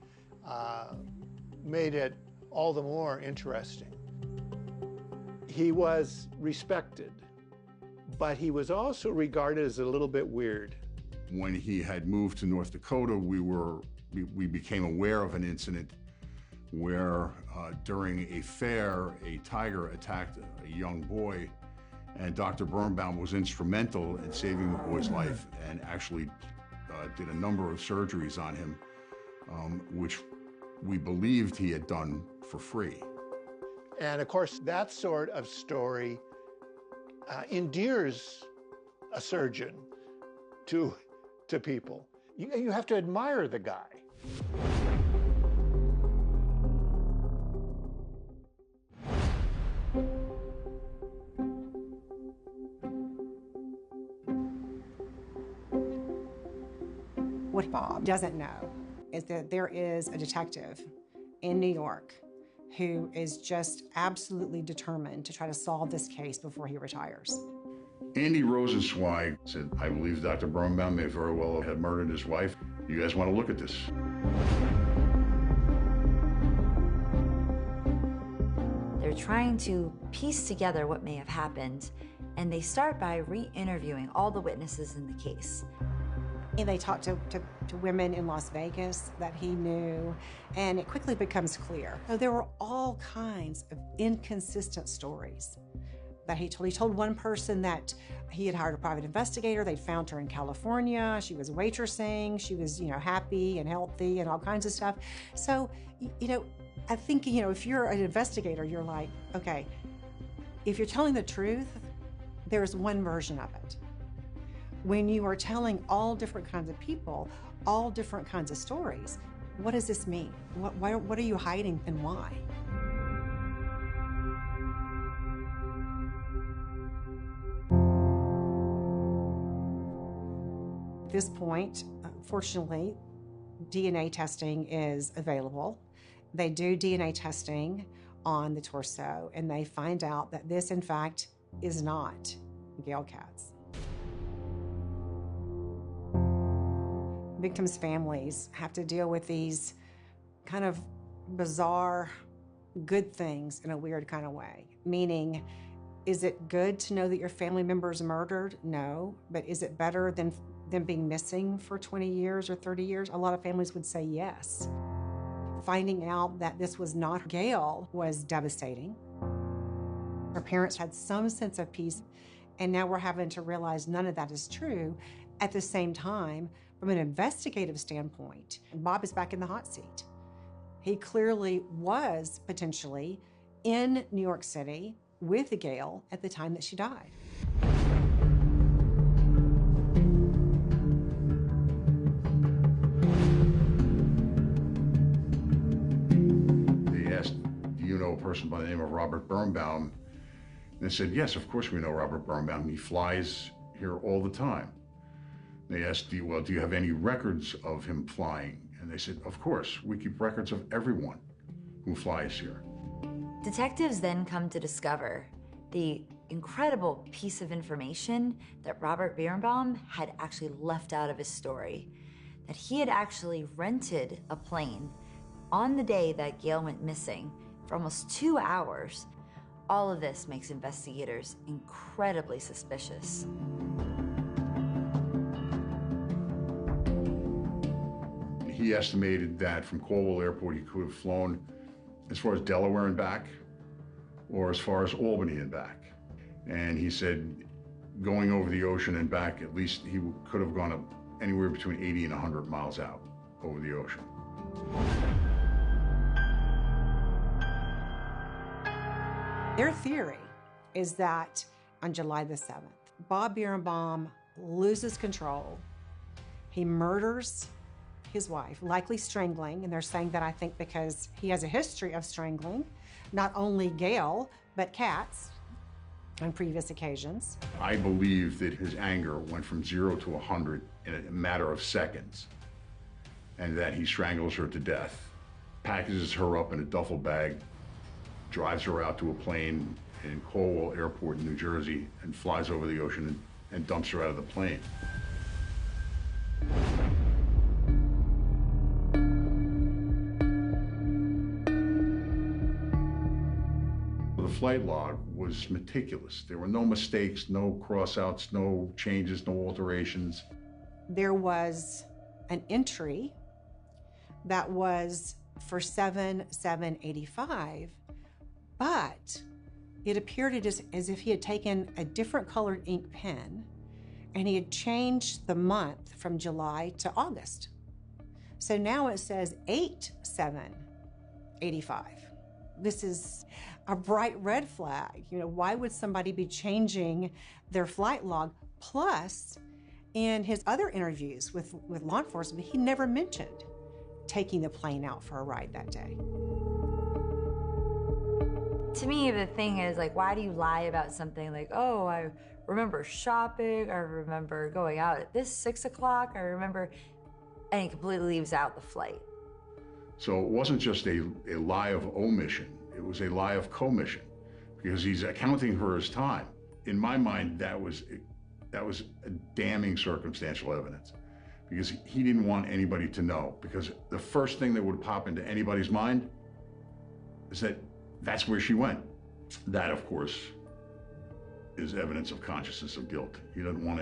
made it all the more interesting. He was respected, but he was also regarded as a little bit weird. When he had moved to North Dakota, we became aware of an incident where during a fair, a tiger attacked a young boy, and Dr. Birnbaum was instrumental in saving the boy's life and actually did a number of surgeries on him, which we believed he had done for free. And of course, that sort of story endears a surgeon to people. You have to admire the guy. What Bob doesn't know is that there is a detective in New York who is just absolutely determined to try to solve this case before he retires. Andy Rosenzweig said, I believe Dr. Birnbaum may very well have murdered his wife. You guys want to look at this? They're trying to piece together what may have happened, and they start by re-interviewing all the witnesses in the case. And they talk to women in Las Vegas that he knew, and it quickly becomes clear. So there were all kinds of inconsistent stories that he told. He told one person that he had hired a private investigator. They'd found her in California. She was waitressing. She was, happy and healthy and all kinds of stuff. So, I think, if you're an investigator, you're like, okay, If you're telling the truth, there's one version of it. When you are telling all different kinds of people, all different kinds of stories, what does this mean? What are you hiding and why? At this point, fortunately, DNA testing is available. They do DNA testing on the torso, and they find out that this, in fact, is not Gail Katz. Victims' families have to deal with these kind of bizarre good things in a weird kind of way. Meaning, is it good to know that your family member is murdered? No. But is it better than being missing for 20 years or 30 years? A lot of families would say yes. Finding out that this was not Gail was devastating. Her parents had some sense of peace, and now we're having to realize none of that is true. At the same time, from an investigative standpoint, Bob is back in the hot seat. He clearly was potentially in New York City with Gail at the time that she died. They asked, do you know a person by the name of Robert Birnbaum? And they said, yes, of course we know Robert Birnbaum. He flies here all the time. They asked, do you have any records of him flying? And they said, of course, we keep records of everyone who flies here. Detectives then come to discover the incredible piece of information that Robert Birnbaum had actually left out of his story, that he had actually rented a plane on the day that Gail went missing for almost 2 hours. All of this makes investigators incredibly suspicious. He estimated that from Caldwell Airport, he could have flown as far as Delaware and back, or as far as Albany and back. And he said, going over the ocean and back, at least he could have gone up anywhere between 80 and 100 miles out over the ocean. Their theory is that on July the 7th, Bob Birnbaum loses control. He murders his wife, likely strangling, and they're saying that I think because he has a history of strangling, not only Gail, but Katz on previous occasions. I believe that his anger went from 0 to 100 in a matter of seconds, and that he strangles her to death, packages her up in a duffel bag, drives her out to a plane in Caldwell Airport in New Jersey, and flies over the ocean and dumps her out of the plane. The flight log was meticulous. There were no mistakes, no crossouts, no changes, no alterations. There was an entry that was for 7/7/85, but it appeared as if he had taken a different colored ink pen and he had changed the month from July to August. So now it says 8/7/85. This is a bright red flag. You know, why would somebody be changing their flight log? Plus, in his other interviews with law enforcement, he never mentioned taking the plane out for a ride that day. To me, the thing is, like, why do you lie about something like, oh, I remember shopping, I remember going out at this 6 o'clock, I remember, and he completely leaves out the flight. So it wasn't just a lie of omission, it was a lie of commission, because he's accounting for his time. In my mind, that was a damning circumstantial evidence, because he didn't want anybody to know, because the first thing that would pop into anybody's mind is that that's where she went. That, of course, is evidence of consciousness of guilt. He didn't want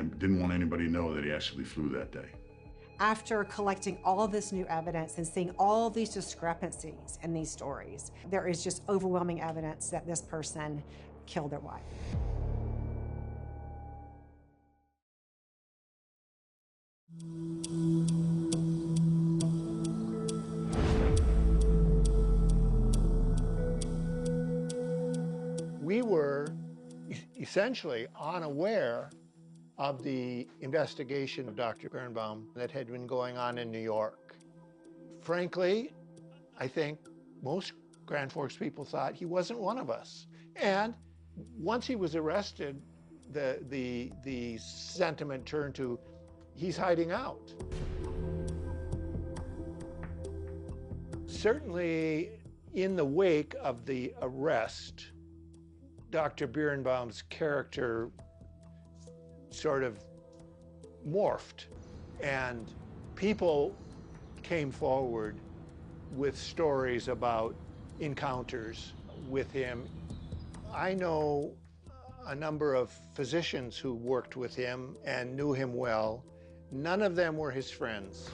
anybody to know that he actually flew that day. After collecting all of this new evidence and seeing all these discrepancies in these stories, there is just overwhelming evidence that this person killed their wife. We were essentially unaware of the investigation of Dr. Birnbaum that had been going on in New York. Frankly, I think most Grand Forks people thought he wasn't one of us. And once he was arrested, the sentiment turned to, he's hiding out. Certainly, in the wake of the arrest, Dr. Birnbaum's character sort of morphed, and people came forward with stories about encounters with him. I know a number of physicians who worked with him and knew him well. None of them were his friends.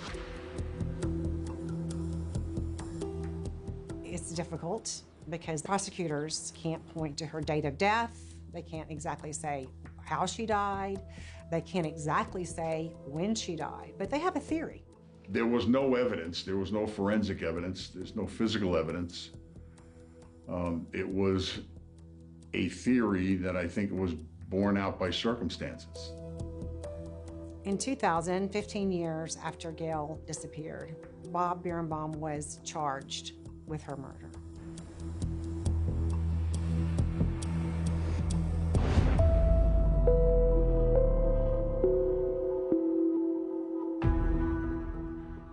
It's difficult because prosecutors can't point to her date of death. They can't exactly say how she died. They can't exactly say when she died, but they have a theory. There was no evidence. There was no forensic evidence. There's no physical evidence. It was a theory that I think was borne out by circumstances. In 2000, 15 years after Gail disappeared, Bob Birnbaum was charged with her murder.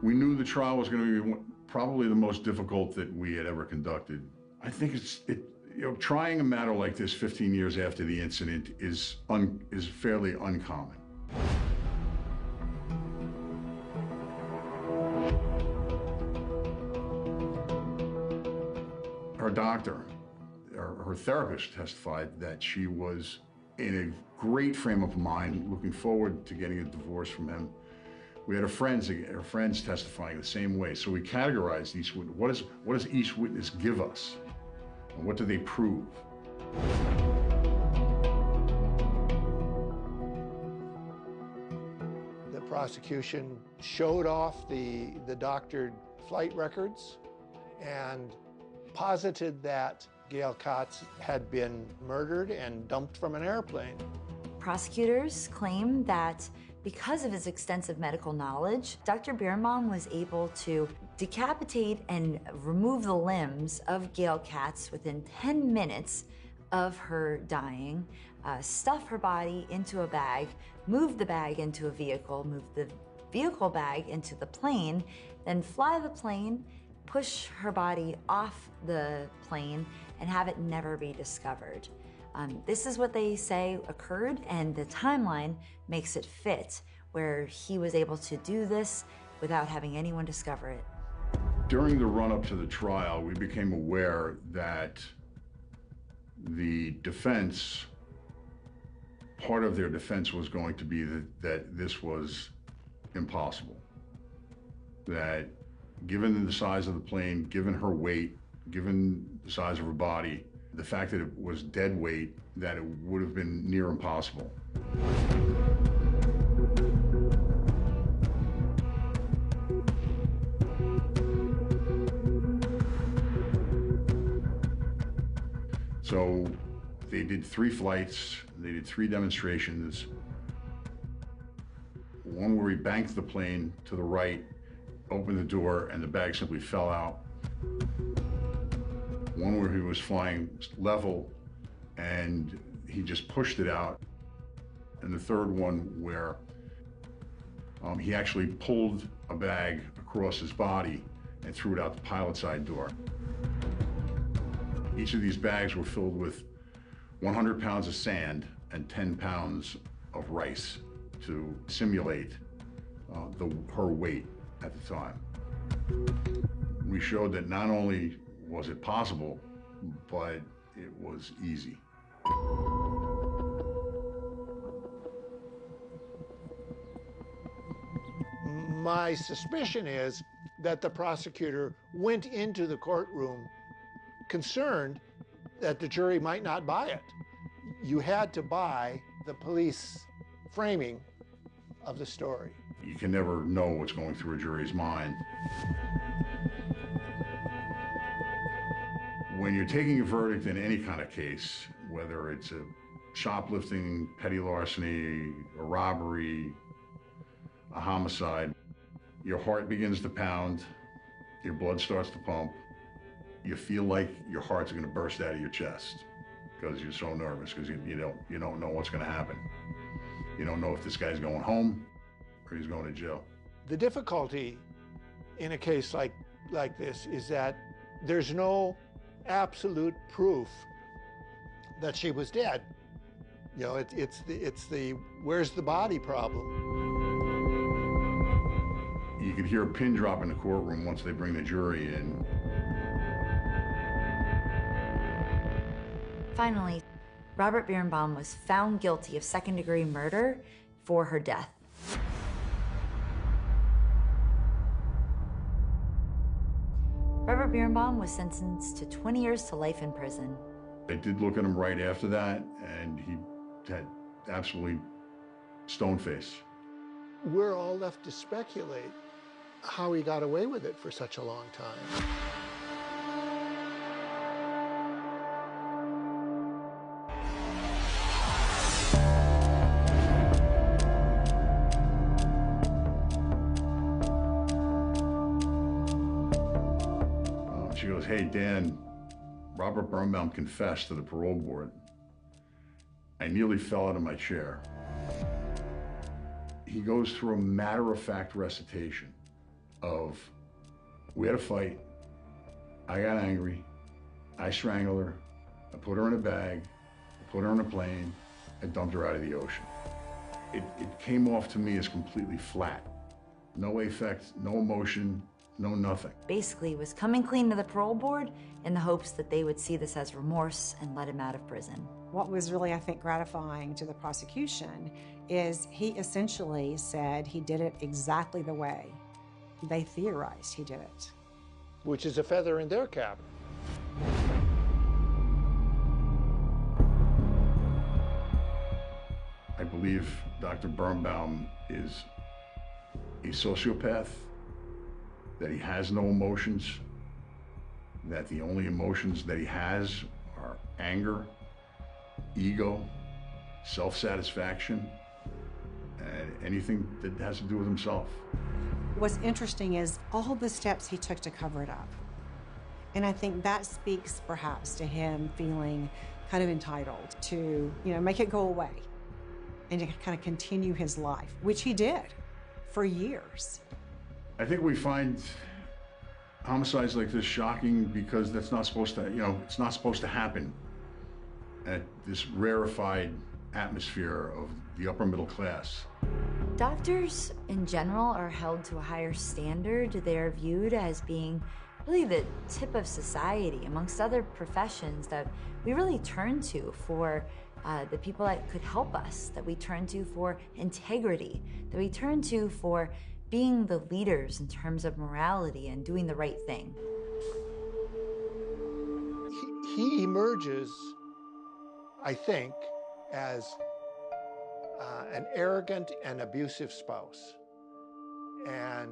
We knew the trial was going to be probably the most difficult that we had ever conducted. I think trying a matter like this 15 years after the incident is fairly uncommon. Her doctor, her therapist testified that she was in a great frame of mind, looking forward to getting a divorce from him. We had her friends testifying the same way. So we categorized each witness. What does each witness give us? And what do they prove? The prosecution showed off the doctored flight records and posited that Gail Katz had been murdered and dumped from an airplane. Prosecutors claim that because of his extensive medical knowledge, Dr. Birnbaum was able to decapitate and remove the limbs of Gail Katz within 10 minutes of her dying, stuff her body into a bag, move the bag into a vehicle, move the vehicle bag into the plane, then fly the plane, push her body off the plane, and have it never be discovered. This is what they say occurred, and the timeline makes it fit, where he was able to do this without having anyone discover it. During the run-up to the trial, we became aware that the defense, part of their defense was going to be that this was impossible. That given the size of the plane, given her weight, given the size of her body, the fact that it was dead weight, that it would have been near impossible. So they did 3 flights, they did 3 demonstrations. One where he banked the plane to the right, opened the door, and the bag simply fell out. One where he was flying level and he just pushed it out. And the third one where he actually pulled a bag across his body and threw it out the pilot side door. Each of these bags were filled with 100 pounds of sand and 10 pounds of rice to simulate her weight at the time. We showed that not only was it possible, but it was easy. My suspicion is that the prosecutor went into the courtroom concerned that the jury might not buy it. You had to buy the police framing of the story. You can never know what's going through a jury's mind. When you're taking a verdict in any kind of case, whether it's a shoplifting, petty larceny, a robbery, a homicide. Your heart begins to pound, your blood starts to pump. You feel like your heart's gonna burst out of your chest because you're so nervous, because you don't know what's gonna happen. You don't know if this guy's going home or he's going to jail. The difficulty in a case like this is that there's no absolute proof that she was dead. You know, it's the where's the body problem. You could hear a pin drop in the courtroom once they bring the jury in. Finally, Robert Birnbaum was found guilty of second-degree murder for her death. Robert Birnbaum was sentenced to 20 years to life in prison. I did look at him right after that, and he had absolutely stone face. We're all left to speculate how he got away with it for such a long time. She goes, "Hey, Dan, Robert Birnbaum confessed to the parole board." I nearly fell out of my chair. He goes through a matter-of-fact recitation of, we had a fight, I got angry, I strangled her, I put her in a bag, I put her on a plane, I dumped her out of the ocean. It came off to me as completely flat. No affect, no emotion, no nothing. Basically was coming clean to the parole board in the hopes that they would see this as remorse and let him out of prison. What was really, I think, gratifying to the prosecution is he essentially said he did it exactly the way they theorized he did it. Which is a feather in their cap. I believe Dr. Birnbaum is a sociopath, that he has no emotions, that the only emotions that he has are anger, ego, self-satisfaction, and anything that has to do with himself. What's interesting is all the steps he took to cover it up. And I think that speaks perhaps to him feeling kind of entitled to, make it go away and to kind of continue his life, which he did for years. I think we find homicides like this shocking because that's not supposed to, it's not supposed to happen at this rarefied atmosphere of the upper middle class. Doctors in general are held to a higher standard. They're viewed as being really the tip of society amongst other professions that we really turn to for the people that could help us, that we turn to for integrity, that we turn to for being the leaders in terms of morality and doing the right thing. He emerges, I think, as an arrogant and abusive spouse. And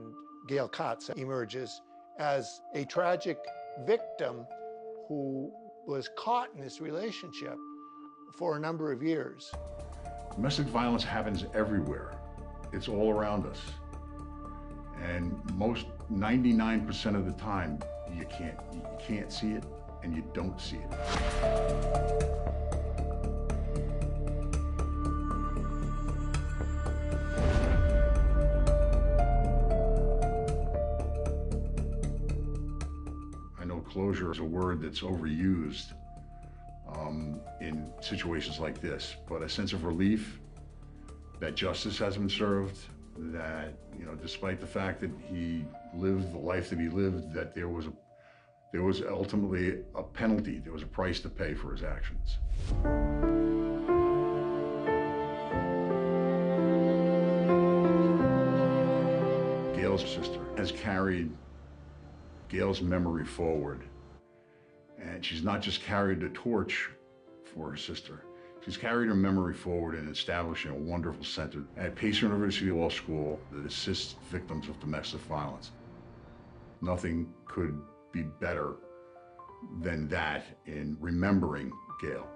Gail Katz emerges as a tragic victim who was caught in this relationship for a number of years. Domestic violence happens everywhere. It's all around us. And 99% of the time, you can't see it and you don't see it. I know closure is a word that's overused in situations like this, but a sense of relief that justice has been served, that, despite the fact that he lived the life that he lived, that there was ultimately a penalty, there was a price to pay for his actions. Gail's sister has carried Gail's memory forward, and she's not just carried the torch for her sister, she's carried her memory forward in establishing a wonderful center at Pace University Law School that assists victims of domestic violence. Nothing could be better than that in remembering Gail.